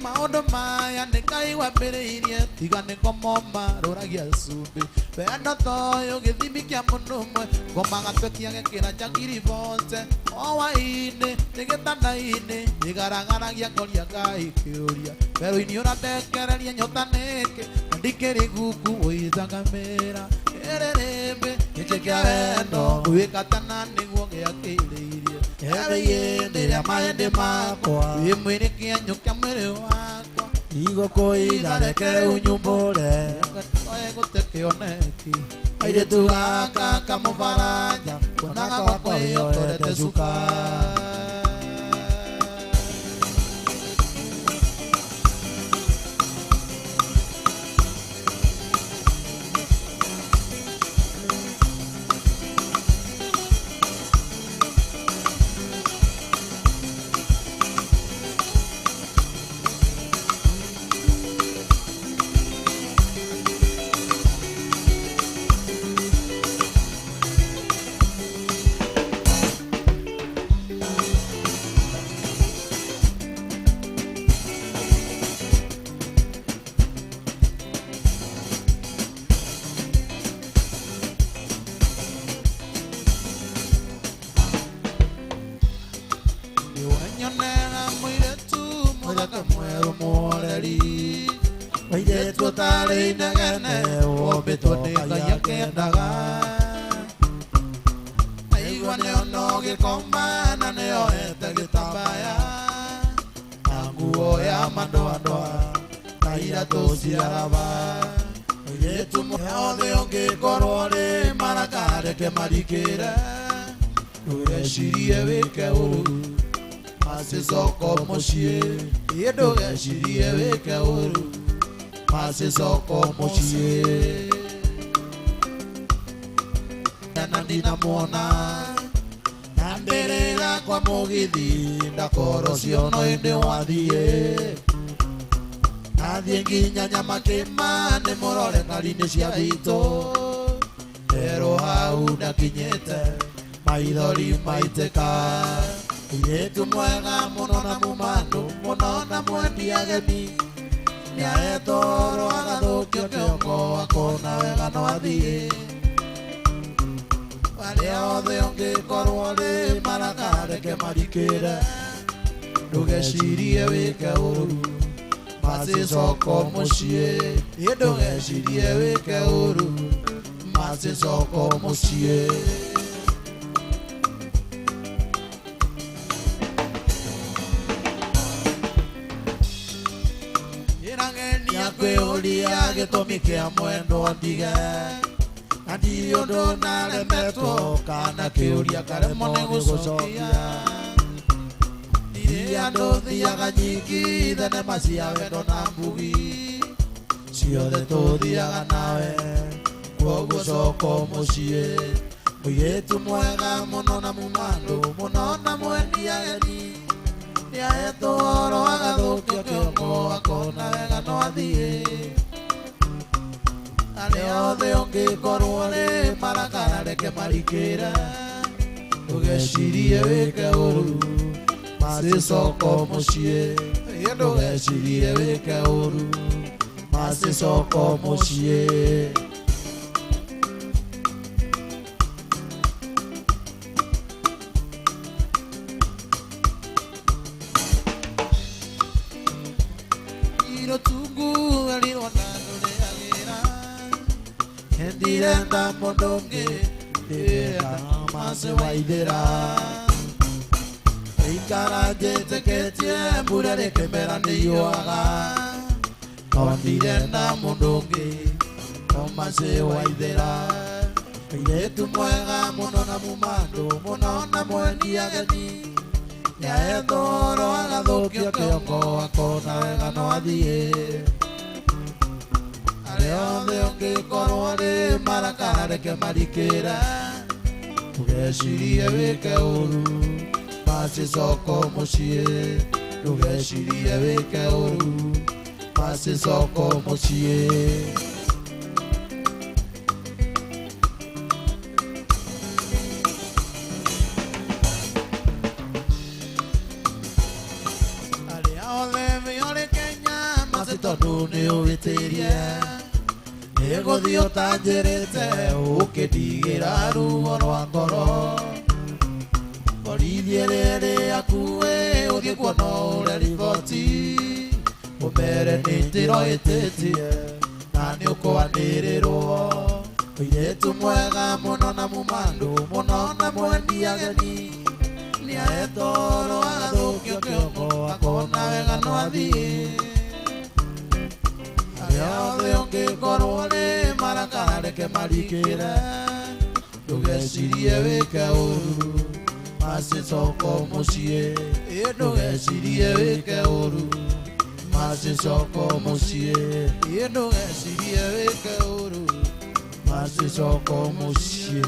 Maũndũ maya nĩ Ngai wambĩrĩirie Tiga nĩ ngomo marũragia cumbĩ Wendo toyo gĩthimi kĩa mũndũ ũmwe Ngomaga twetia gĩkĩra kĩa ngiribote Kawa-inĩ, ndĩgĩtanda-inĩ Ndĩgaragaragia ngoria Ngai kĩũria Werũ-inĩ ũrandekereria nyota nĩkĩ Ndikĩrĩ guku gũithangamĩra Kererembe Gĩkĩ kĩa wendo Gwĩka tena nĩguo gĩakĩrĩirie Ewe yende rĩa maende makwa Wĩmwĩrĩke anyukia mwĩrĩ wakwa Igũkũitha reke unyumbũre Gũtekĩoneki Airetu gaka kamũbaranja Kuonaga gwakwa ĩhotorete cuka marĩ inegene wombĩtwo nĩ Ngai akĩendaga aigua nĩona ũgĩkoma na nĩohete gĩtambaya na nguo ya madoadoa na iratũ cia raba mũirĩtu wothe ũngĩkorwo rĩ maraka reke marikĩre ndũgecirie wĩke ũru macicoko mũciĩ ndũgecirie wĩke ũru macicoko mũciĩ na ndinamwona na mbĩrĩra kwa mũgithi ndakoro ciono ĩndĩ wathiĩ nathiĩ nginya Nyamakĩma nĩ mũrore ngari-inĩ cia thitũ pero hau ndakinyĩte maithori maitĩka mũirĩtu mwega mũno na mũmanũ mũno na mwendi ageni nĩahetwo ũhoro agathũkio kĩongo akona wega no athiĩ arĩa othe ũngĩkorwo rĩ maraka reke marikĩre ndũgecirie wĩke ũru macicoko mũciĩ ndũgecirie wĩke ũru macicoko mũciĩ ĩragenia kwĩũria gĩtũmi kĩa mwendwa ndige na ndirĩ ũndũ naremetwo kana kĩũria karemwo nĩ gũcokia ndirĩ andũ thiaga nyingi thenema cia wendo na mbugi ciothe tũthiaga nawe kwoguo coko mũciĩ mũirĩtu mwega mũno na mũmanũ mũno na mwendi ageni nĩahetwo ũhoro agathũkio kĩongo akona wega no athiĩ arĩa othe ũngĩkorwo rĩ maraka reke marikĩre ndũgecirie wĩke ũru macicoko mũciĩ ndũgecirie wĩke ũru macicoko mũciĩ irotungu elirwanandũrĩagĩra ndirenda mũndũ ũngĩ ndĩrenda mace waithĩra ikara njĩtĩkĩtie mbura rĩkĩmera nĩiyũaga no ndirenda mũndũ ũngĩ no mace waithĩra mũirĩtu mwega mũno na mũmanũ mũno na mwendi ageni nĩahetwo ũhoro agathũkio kĩongo akona wega no athiĩ arĩa othe ũngĩkorwo rĩ maraka reke marikĩre ndũgecirie wĩke ũru macicoko mũciĩ ndũgecirie wĩke ũru macicoko mũciĩ tondũ nĩũgĩtĩrie nĩgũthiĩ ũtanjĩrĩte ũkĩndigĩra ruo rwa ngoro borithi rĩrĩ akuĩ ũthiĩ kuona ũrĩa riboti ũmere nĩ njĩra ĩtĩtie na nĩũkwanĩrĩrwo mũirĩtu mwega mũno na mũmanũ mũno na mwendi ageni nĩahetwo ũhoro agathũkio kĩongo akona wega no athiĩ yothe ũngĩkorwo rĩ maraka reke marikĩre ndũgecirie wĩke ũru macicoko mũciĩ ndũgecirie wĩke ũru macicoko mũciĩ ndũgecirie wĩke ũru macicoko mũciĩ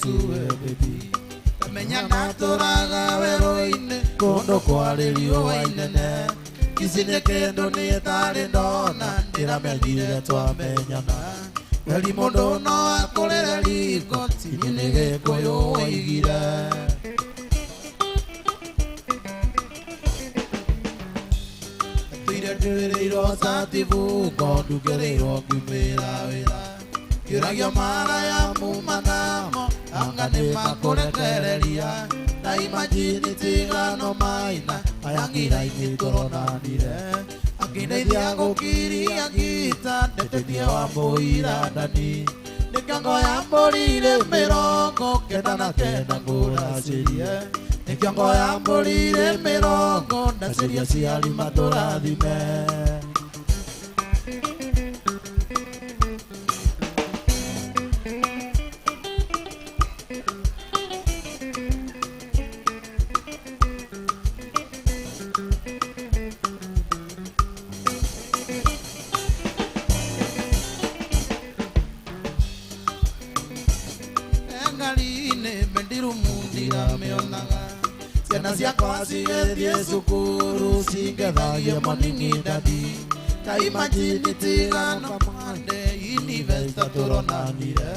tuwe baby menya naturaga weroine kondo kwari riũa inene ici nĩ kĩndũ niĩ tarĩ ndona ndĩramenyire twamenyana weri mũndũ no akũrĩre riko tini nĩ gĩkũyũ woigire tuire ndũĩrĩirwo satibuko ndungĩrĩirwo ngiumĩra wĩra kĩũragio maraya mumanamo anga nĩ makũrekereria na imagine tigano maina ayang'ira-inĩ tũronanire akĩndeithia gũkiria ngita ndetetie wa mũira ndani nĩkĩo ngoya mbũrire 99 ngũracĩrie nĩkĩo ngoya mbũrire 90 ndacĩria ciari matũrathime ciana ciakwa cigĩthiĩ cukuru cingethagia manini ndandi ta imagine tigano mande university tũronanire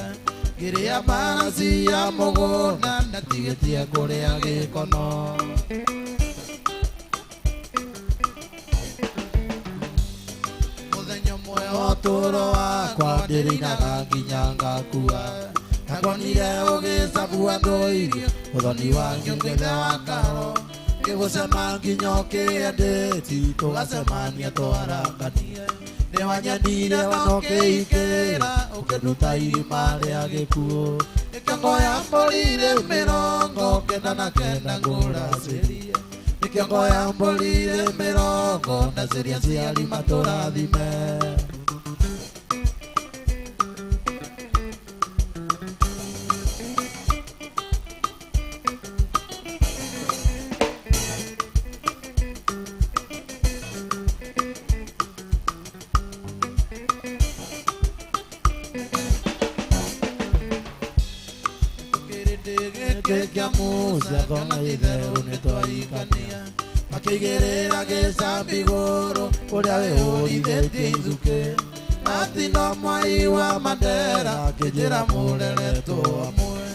ngĩrĩa mbara cia mũgũnda ndatigĩtie kũrĩa gĩkono mũthenya ũmwe ũtũũro wakwa ndĩrĩinaga nginya ngakua nakonire ũgĩcabua ndũirio ũthoni wa nyũngĩthe wa karo ngĩgũcema nginya ũkĩendeti tũgacemania twaranganie nĩwanyendire wanokĩikĩra ũkĩnduta irima rĩa gĩkuũ nĩkĩo ngoya mbũrire 99 ngũracĩrie nĩkĩo ngoya mbũrire 90 ndacĩria ciari matũrathime kĩa Musa thona itherũ nĩtwaikania makĩigĩrĩra gĩcambi gũrũ ũrĩa wĩhũrithĩtie ithukĩ atino mwai wa Mandera akĩnjĩra mũreretwo amwe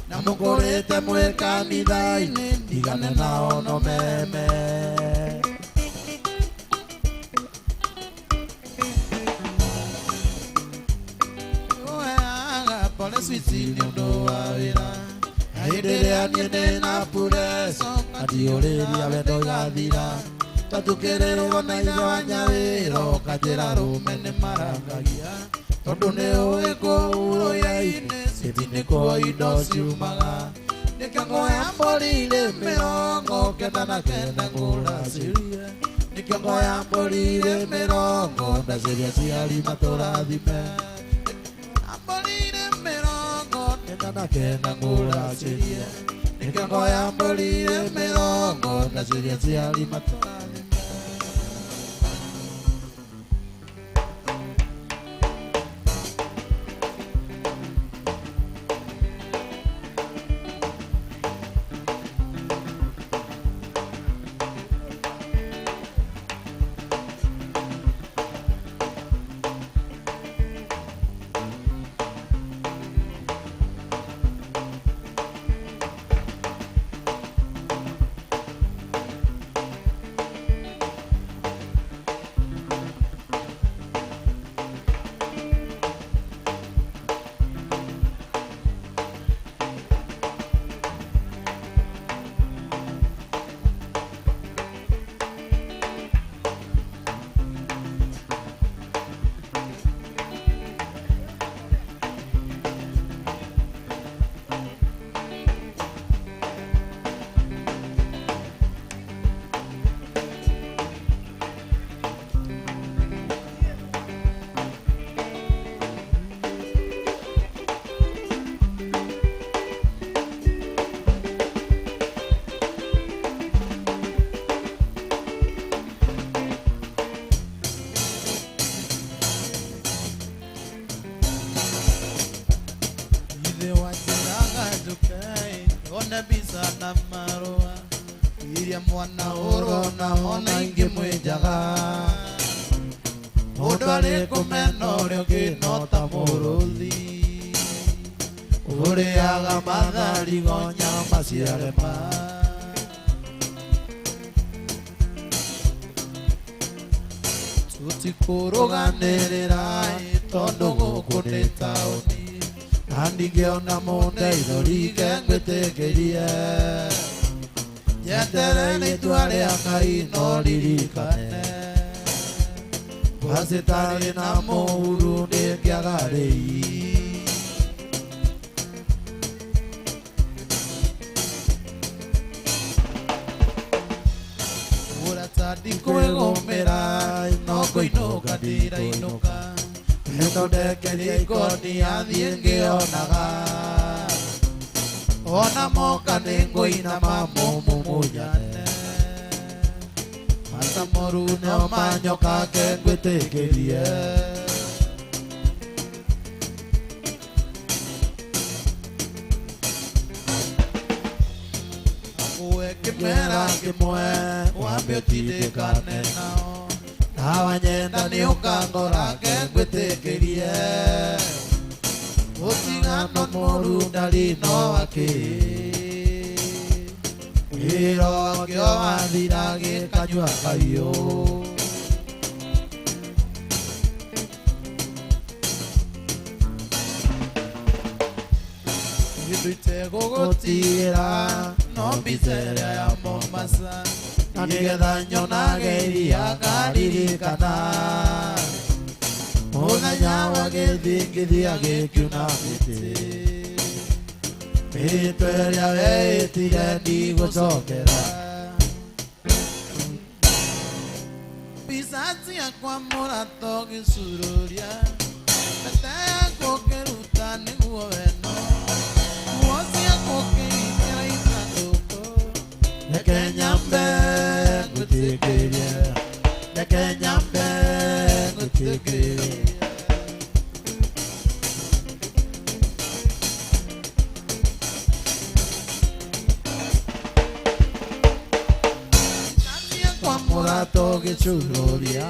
na mũkũrĩte mwĩ kanitha-inĩ ndigane nao no meme ũheaga pole switi nĩ ũndũ wa wĩra hĩndĩ ĩrĩa niĩ ndĩna pureco ngatiũrĩria wendo igathira tatukĩrĩrwo na ithe wa nyawĩra ũkanjĩra rũme nĩ marangagia tondũ nĩ ũĩ kũurũya-inĩ citi nĩkuo indo ciumaga nĩkĩo ngoya mbũrire 99 ngũracĩrie nĩkĩo ngoya mbũrire 90 ndacĩria ciari matũrathime kenda ngũracĩrie nĩkĩo ngoya mbũrire 90 ndacĩria ciari matũrathime Mwone bisa na marua iria mwana urona ona ingi mwenjaga mundu ari kumena uria ukinota muruthi uriaga mathari gonya maciarema tutikuruganirira tondu guku ni tauni na ndingiona mundeithori ngwitikirie nyeterere itua ria Ngai no ririkane twacitari na mũhuru ndĩngĩaga rĩi ũrata ndikwĩgũmĩra no ngũinũka ndirainũka ĩno ndekeria ikoni yathiĩ ngĩonaga ona moka nĩngũinama mũmumunyane mata moru no manyokake ngwĩtĩkĩrie akuwe kĩmera kĩmwe wambe ũtindĩkane nao na wanyenda nĩũkangorake ngwĩtĩkĩrie utigano moru ndari no wakiri wĩra wakĩo wathira gĩkanyua kaiũ gĩndũ itegũgũtigĩra no mbica ĩrĩa ya Mombasa na nĩgetha nyonage iria ngaririkana mũthenya wa gĩthingithia gĩkiuna mĩtĩ mĩtwe ĩrĩa wĩtire ndigũcokera mbica ciakwa mũrato gĩcururia mbete yakwo ngĩruta nĩguo wendo nguo ciakwo ngĩigĩra ithandũkũ reke nyambe ngwĩtĩkĩrie reke nyambe ngwĩtĩkĩrie mũrato gĩcururia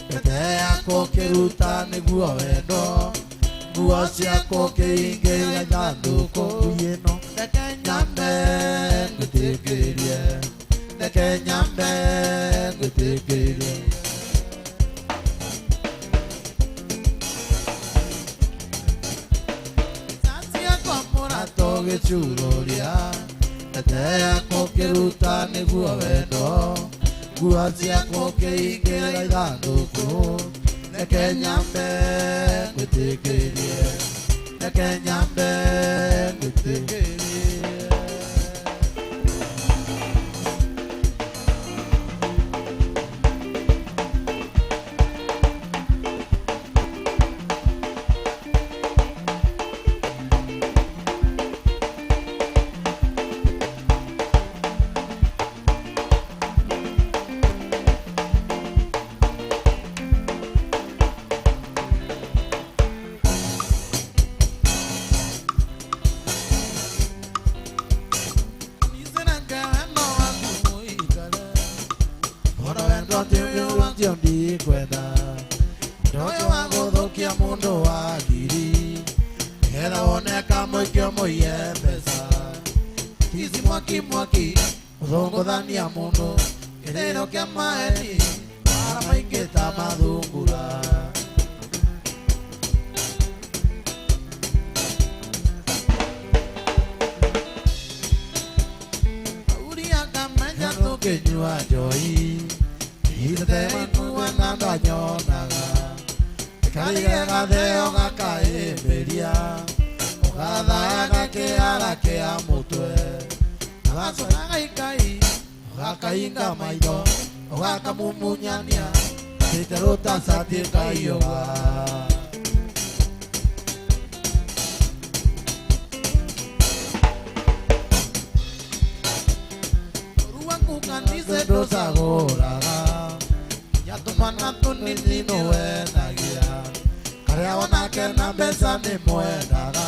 mbete yakwo ngĩruta nĩguo wendo nguo ciakwo ngĩigĩra ithandũkũ ĩno reke nyambe ngwĩtĩkĩrie reke nyambe ngwĩtĩkĩrie gĩcururia mbete yakwo ngĩruta nĩguo wendo nguo ciakwo ngĩigĩra ithandũkũ reke nyambe ngwĩtĩkĩrie reke nyambe ngwĩtĩkĩrie ndikwenda ndoyo wagũthũkia mũndũ wa ngiri getha woneka mũikio mũiye mbeca tici mwaki mwaki ũthũngũthania mũndũ kĩrĩro kĩa maeni mara maingĩ ta mathungura auriaga menja tũkĩnyua njohi iteikuana nyonaga karĩega theo gakaĩmbĩria ũgathaya gakĩara kĩa mũtwe ũgaconaga ikai ũgakainga maitho ũgakamumunyania ĩterũtacatie kaiũga ruangukanise ndũcagũraga yatumana tunini nũwenagia karĩa wonake na mbeca nĩ mwendaga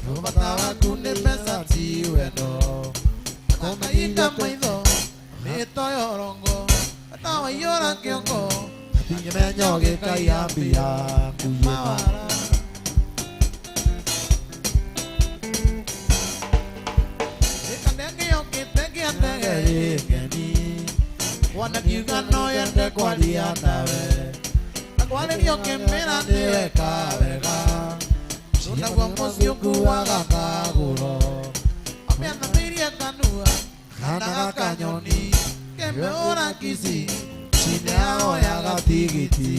ndũbata Wega waku nĩ mbeca ti wendo na kahinda maitho mĩtoyorongo na waiyũra kĩongo Menyo gĩkaiyambia mawara gĩkandengĩokĩte gĩatege gĩkeni wanakiuga no yende kwaria nawe na kwarĩrio kĩmĩra nĩ weka wega naguo mũciĩ ũkuaga kagũro amĩanamĩirie kanua kana kanyoni kĩmĩũra kici chini yao ya gatigiti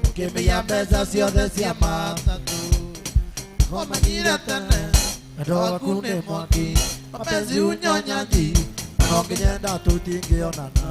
Ukimia mbeca ciothe cia matatu Komanyire tene Wendo waku nĩ mwaki Mapenzi unyonyanyi No nginyenda tũtingĩonana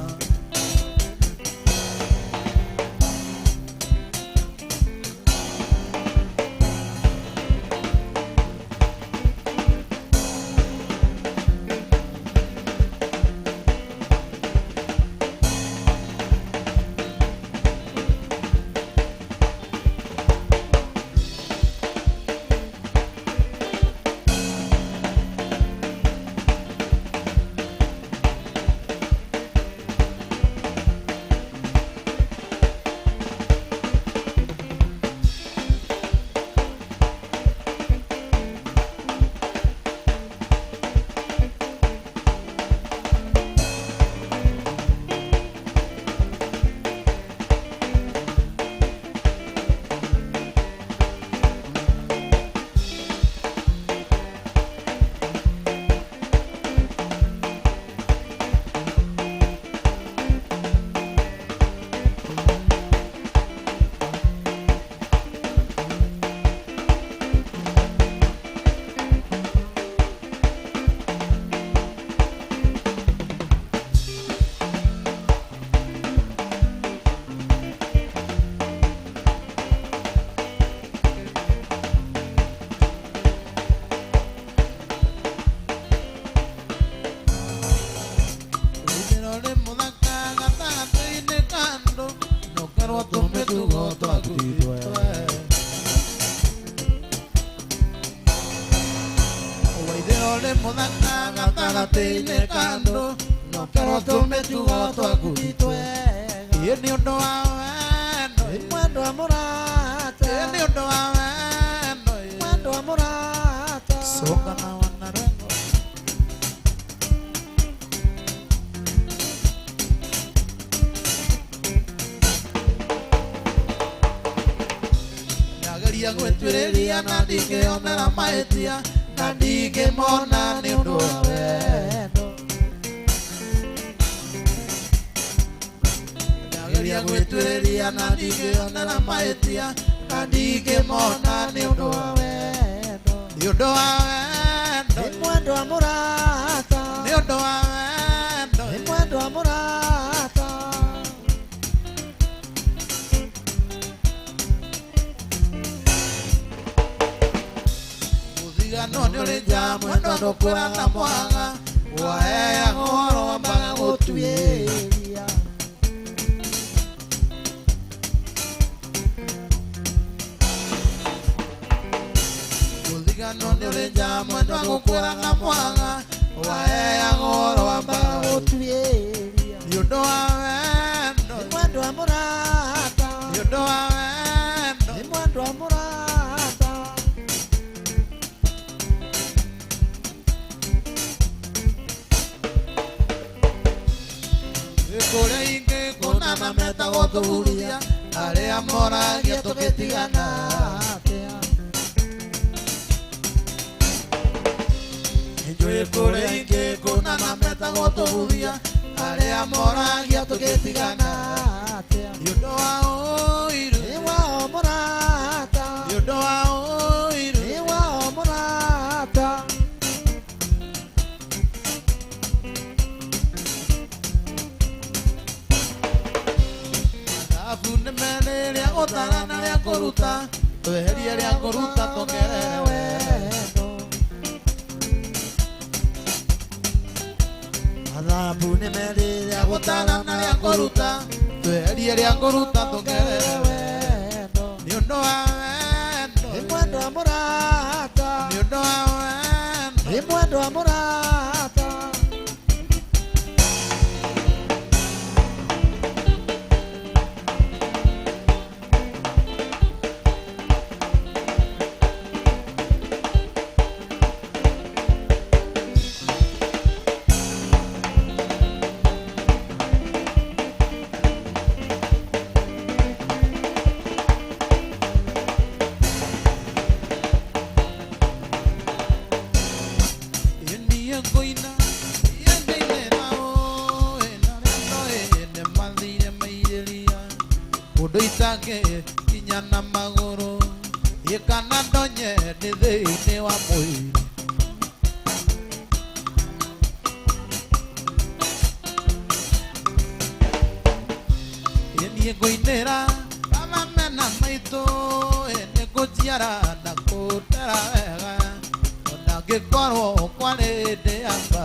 gatagatĩ-inĩ kando no korwo tũmĩtugo twaku ti twega ĩ nĩ ũndũ wa wendo mwendo wa mũrata ĩ nĩ ũndũ wa wendo mwendo wa mũrata songa na wanarengo ndageria gwĩtuĩrĩria na ndingĩonera mahĩtia na ndingĩmona nĩ ũndũ wa wendo ndageria gwĩtuĩrĩria na ndingĩonera mahĩtia na ndingĩmona nĩ ũndũ wa wendo nĩ ũndũ wa wendo nĩ mwendo wa mũrata nĩ ũndũ wa wendo nĩ mwendo wa mũrata mũthigano nĩ ũrĩ njaa mwendo ndũkũraga mwaga waheaga ũhoro wambaga gũtuĩria mũthigano nĩ ũrĩ njaa mwendo ndũkũraga mwaga waheaga ũhoro wambaga gũtuĩria nĩ ũndũ wa wendo nĩ mwendo wa mũrata nĩ ũndũ wa wendo nĩ mwendo wa mũrata kũrĩa ingĩkũnana metagwo tũhuria arĩa moragia tũgĩtigana atĩa njũĩ kũrĩa ingĩkũnana metagwo tũhuria arĩa moragia tũgĩtigana atĩa nĩ ũndũ wa ũiru nĩ wao mũrata nĩ ũndũ wa ũiru nĩ wao mũrata gutarana ria kuruta tweherie ria kuruta tuongerere wendo Adhabu nĩ merĩrĩa gutarana ria kuruta tweherie ria kuruta tuongerere wendo nĩ ũndũ wa wendo nĩ mwendwa mũrata nĩ ũndũ wa wendo nĩ mwendwa mũrata kinya na maguru ikana ndonye ni thiini wa mwiri ini nguinira kama mena maitu ni guciara na gutera wega ona ngikorwo kwari ndiamba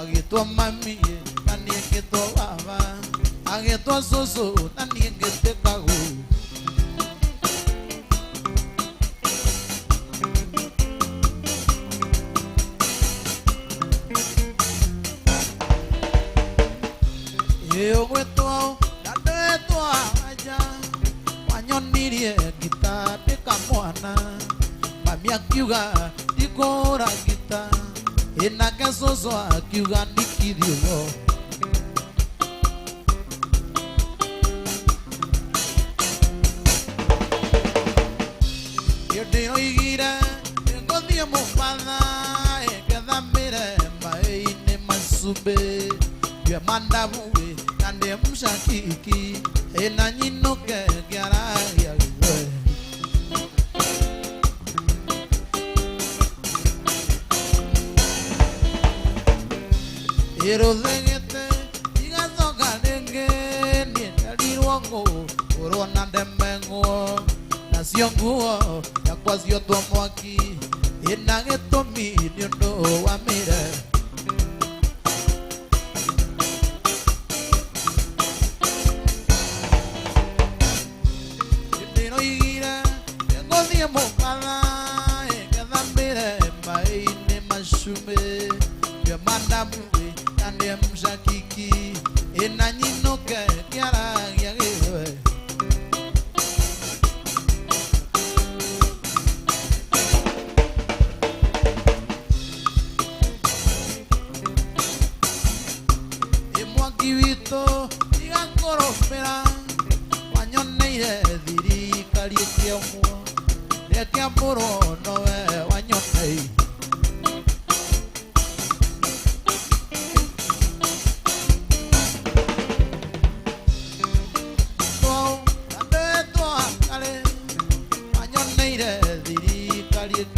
agitwa mami na niĩ ngĩtwo baba agĩtwa cũcũ na niĩ ngĩtĩkagũ ũgwĩtwo na ndĩtwo aja wanyonirie ngita ndĩkamwana mami akiuga ndikũra ngita inake cũcũ akiuga ndikithio ndĩroigire ngũthiĩ Mũbatha ngethamĩre maĩ-inĩ macumbĩ ndue mandabu na ndĩ mshakiki na nyinũke ngĩaragia gĩthweri iruthigite igacoka ringi nienderirwo ngũrwo na ndemengwo nacio nguo yakwa ciotwo mwaki ina gĩtũmi nĩ ũndũ wa mĩre ndĩroigire ngũthiĩ Mũbatha ngethamĩre maĩ-inĩ macumbĩ ndue mandabu ndiye mshakiki ina nyinũke ngĩaragia gĩthweri mwaki witũ igakũrũmĩra wanyoneire thirikari ĩkĩomwo rĩakĩambũrwo nowe wanyoneire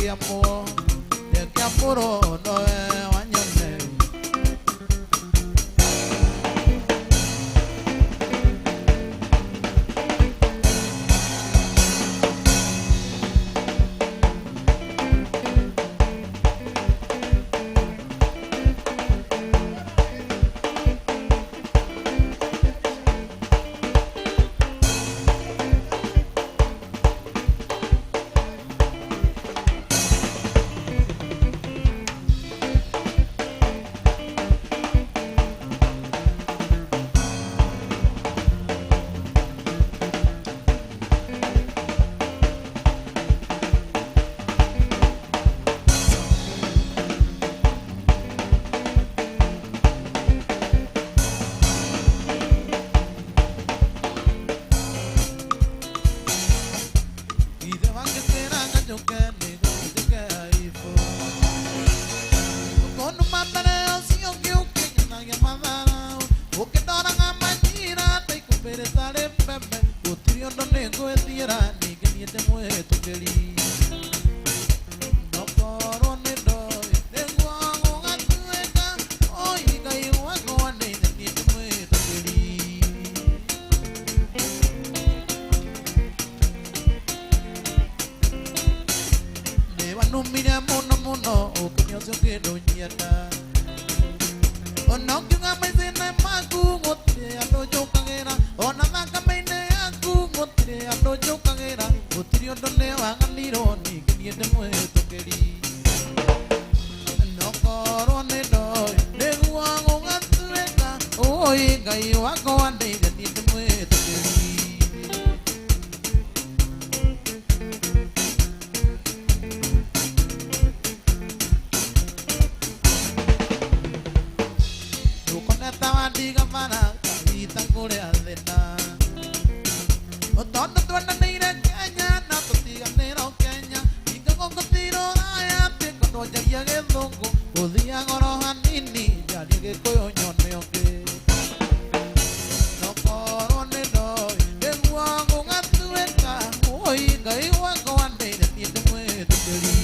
kiamo de kiamuro no wanyone dunyana Ono kiunga maizena maku ngotire adojo kagera Ona thaka maine yaku ngotire adojo kagera Gutiri undu ne wanganiro ningini ende mwetokeri Nokorwo ni ndoi niguo gugatuika Oi Ngai wakwa ndeithia ni ende mwetokeri Diga mana kita kule alena Otondo tuana neira Kenya na tutiga nero Kenya Ika kongo tiro aya te kono jaya ge dongo Odia goro hanini jadi ge koyo nyone oke Nokoro ne doi Dengua ngatu eka Oi Ngai wako ande ne tiende mwe tukeri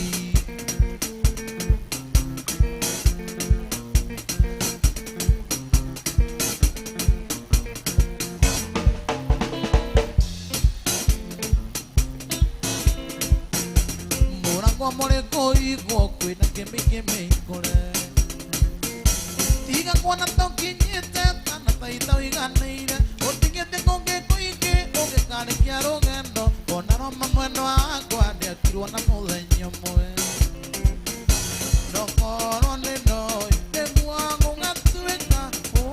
More koi go kwena keme kore Tiga kwana toki nyete tana taita iganeire Otingete konge koike oge kare kiaro gendo Kona roma mweno akwa de akirwa na mudenyo mwe Nokoro ne doi Dengua ngatueka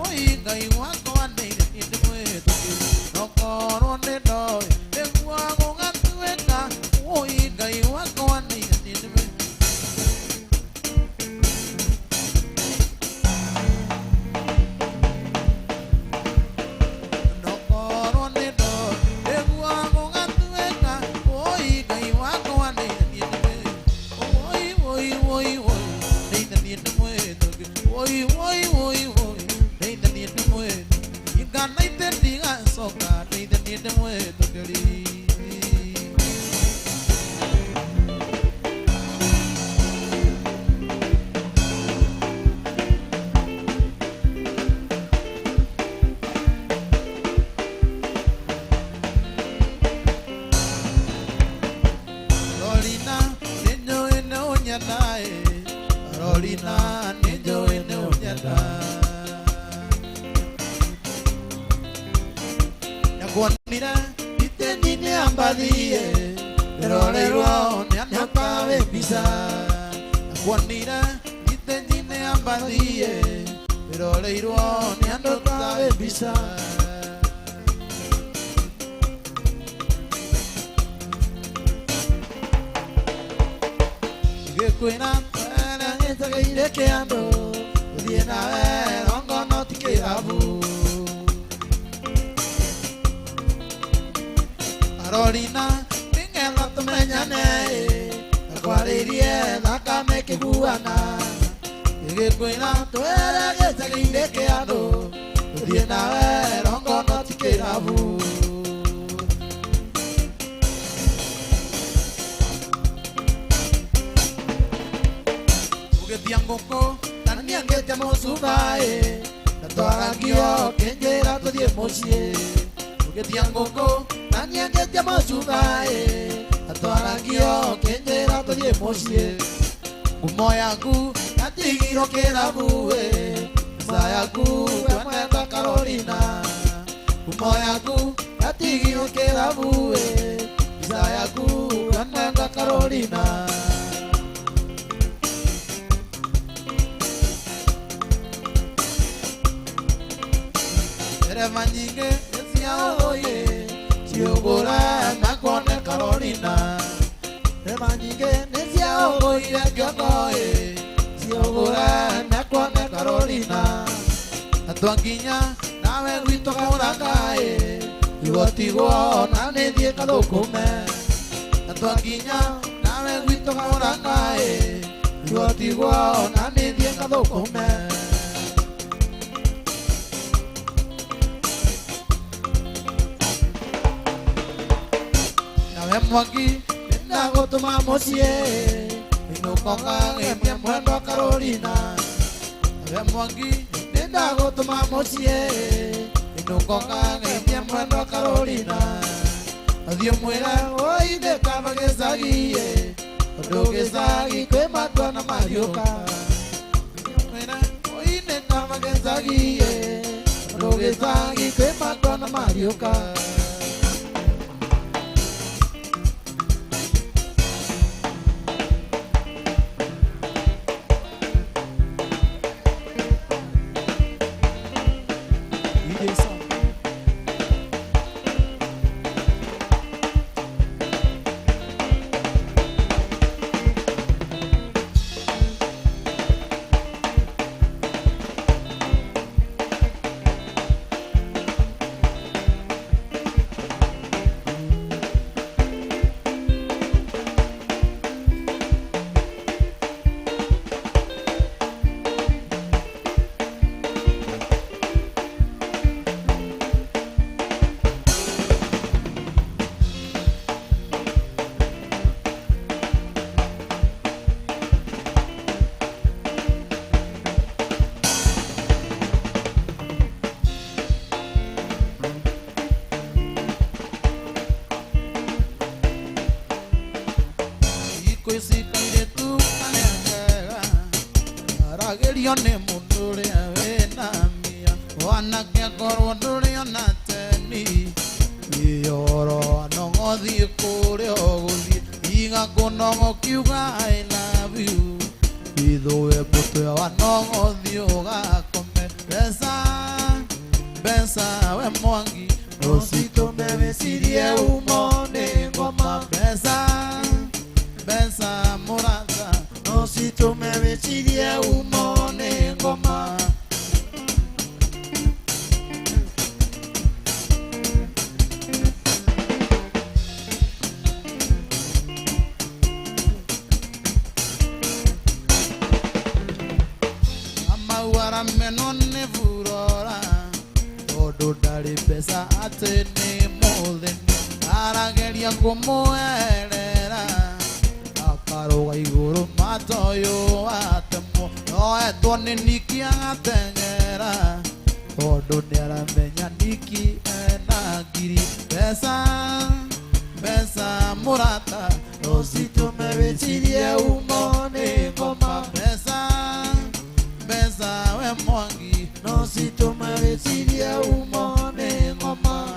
Oi Ngai wako aneire tiende mwe toki Nokoro ne doi Dengua ngatueka Oi Ngai wako aneire Rolina nijo ene unyada Nyakuanira ite nini ambadie Erorero nyanyakawe pisa Nyakuanira ite nini ambadie Erorero nyanyakawe pisa Gekwena Ire que ando, viene a ver, hongo no te quedabu. Carolina, venga la tu mañana, la cuadrilla, la cama que buena. Llegué cuina, tú eres que ire que ando, viene a ver, hongo no te quedabu. Tiangoko, tania que te mosubae, la toara kio, kenjera to die mosie. Porque tiangoko, tania que te mosubae, la toara kio, kenjera to die mosie. Umoyaku, atigiro que la bue, sayaku, buena Carolina. Umoyaku, atigiro que la bue, sayaku, buena Carolina. Manjinge decía oye si ogora nakone Carolina Manjinge decía oye que oye si ogora nakone Carolina Atuanginya nawe wito kaura kae Iwotigo nane die kadokume Atuanginya nawe wito kaura kae Iwotigo nane die kadokume Mwagi, nenda gotuma mosie, inokonga ngemye mwendo Carolina. Mwagi, nenda gotuma mosie, inokonga ngemye mwendo Carolina. Adio mwera, oi de kama gezagi, odo gezagi kwe matwa na marioka. gitagi no gitagi ke patona marioka Yone mundure avena mia wana kya korwo ndure yona teni yoro no ngodi kure oguli inga kono kiuga I love you ido e puto wa no ngodi oga come besa we mwangi Rosito me vesirie umone ngoma besa murata Rosito me vesirie umone ngoma Amawara menone vurora Odo dari pesa atene moleni Arageria kumuerera Akaro iguru matoyo atemo No etone niki atengera Odo nera menya niki enagiri Pesa murata Rosito me vesirie umone ngoma Besa we mwangi Rosito me vesirie umone ngoma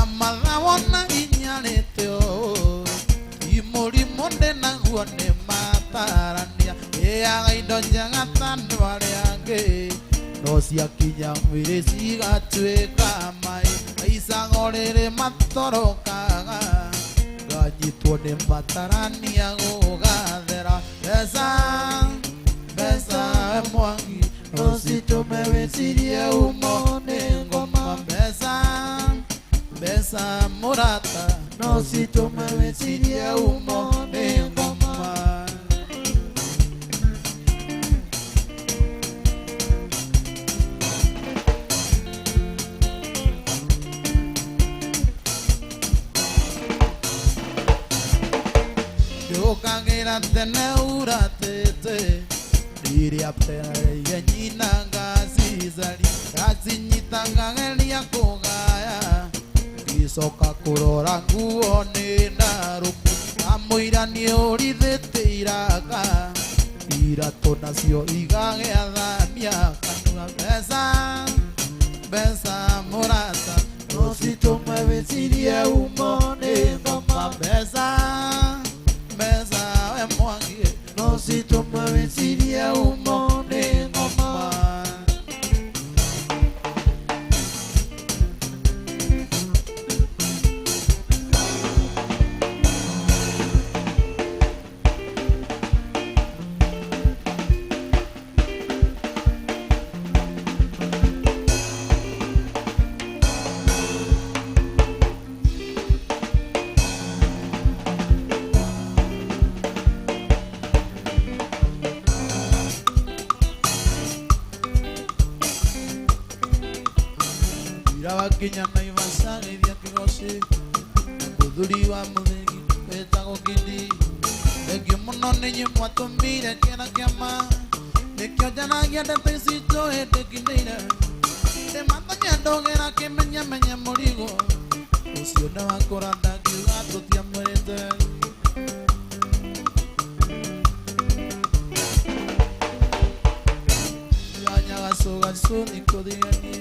Amala wana inyalete o Imori monde na guone matarania Ea gaido jangatan wale ange Nosi akinya mwire siga tueka mai Aisa gorere matoro kaga Ganyito ne matarania gogadera Besa mwangi Rosito me vesirie umone ngoma Besa murata Rosito me vesirie umone ngoma Yokagera teneura tete Diria pera yenyina ngazizali Kazinyitanga ngelia kogaya Kisoka kurora nguone naruku Amuira ni orithete iraka Irato nacio igagea thania Kanua besa murata Rosito me vesirie umone ngoma Besa we mwangi Rosito me vesirie umone ngoma Kinya na ivasage dia kigose Uduri wa muthegi Etago kindi Egyo muno ninyi mwatumbire kera kiama Nekyo jana gia dete sito ete kindeira Te mata ndogera kimenya menya murigo ucio na wakora ndakiuga tutiamwete yanyaga soni kodigani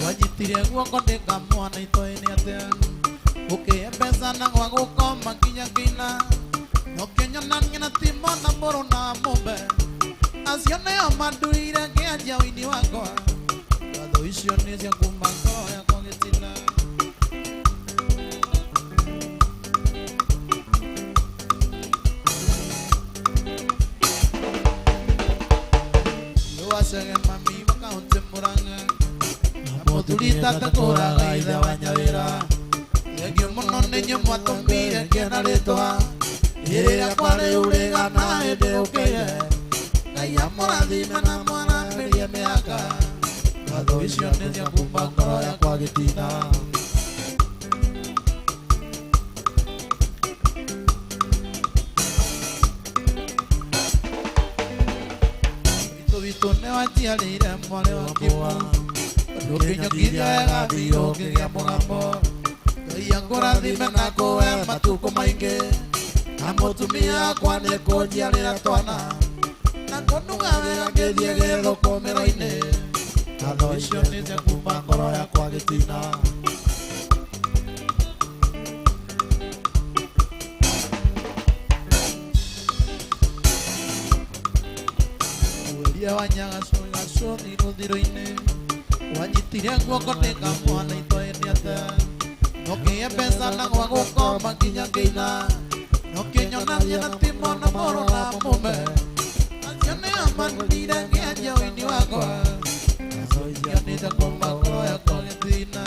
wanyitire guoko ndikamwana itoini atia ukiembesa na gwa gukoma kinya kina nokinyonania na timona mburu na mumbe acio nio manduire ngianjia wini wakwa ngatho icio nĩ cia kuma ngoro yakwa gĩtina nĩwacege mami makaunti Murang'a mũthurita takũraga ithe wa Nyawĩra thengio mũno nĩ inyuĩ mwatũmire ngĩe na rĩtwa rĩrĩa kwarĩũrĩgana hĩndĩ ũkĩire Ngai amũrathime na mwarambĩrie mĩaka ngatho icio nĩ cia kuma ngoro yakwa gĩtina witũ nĩwanjiarĩire mwarĩ wa kĩmũ ndũkĩnyũkirie wega biũ ũkĩgĩa mũgambo Ngai akũrathime na kũhe matukũ maingĩ na mũtumia wakwa nĩ kũnjiarĩra twana na kũnuga wega ngĩthiĩ gĩthũkũmĩro-inĩ ngatho icio nĩ cia kuma ngoro yakwa gĩtina weria wanyaga coni rũthiro-inĩ wanyitire guoko ndikamwana itoĩni ate nokĩembesa na gwa gũkoma nginya ngĩina nokĩnyonania na timona mũrũ na mũme acio nĩo mandire ngĩanjia wĩini wakwa nacio icio nĩ cia kuma ngoro yakwa gĩtina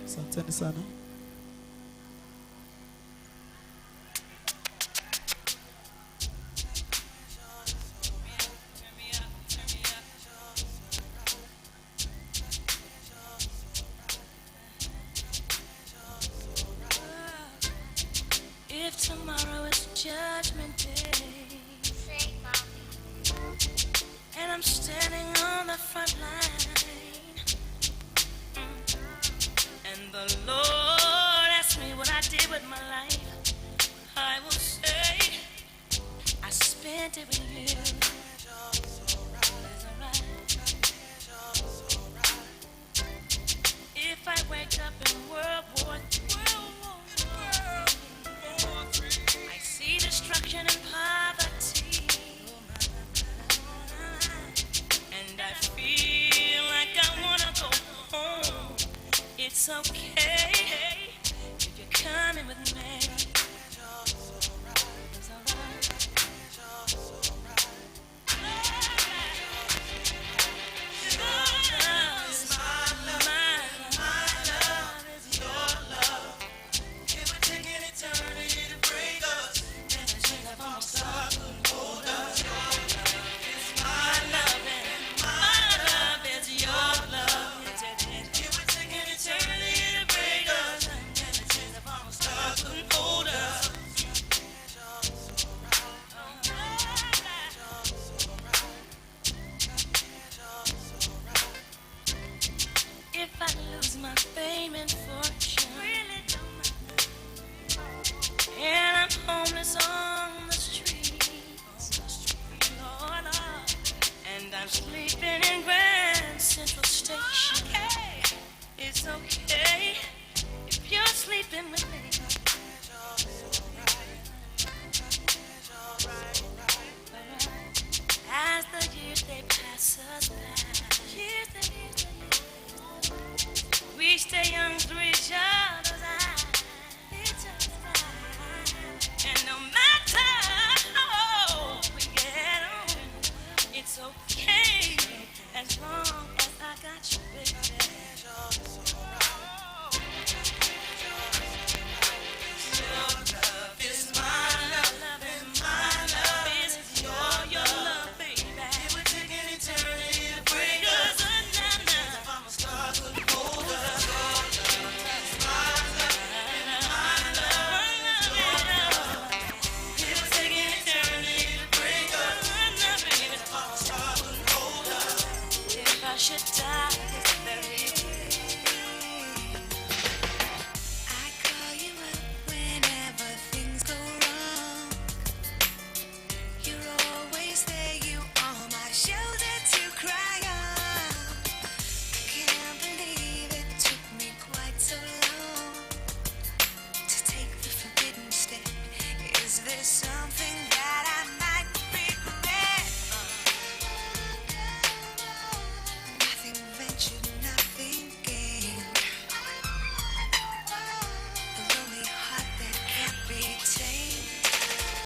Asanteni sana. if tomorrow is Judgment Day? Say, Mommy. And I'm standing on the front line. And the Lord asked me what I did with my life. I will say, I spent it with you. It's alright. If I wake up in World War III, I see destruction and poverty, and I feel like I wanna go home. It's okay.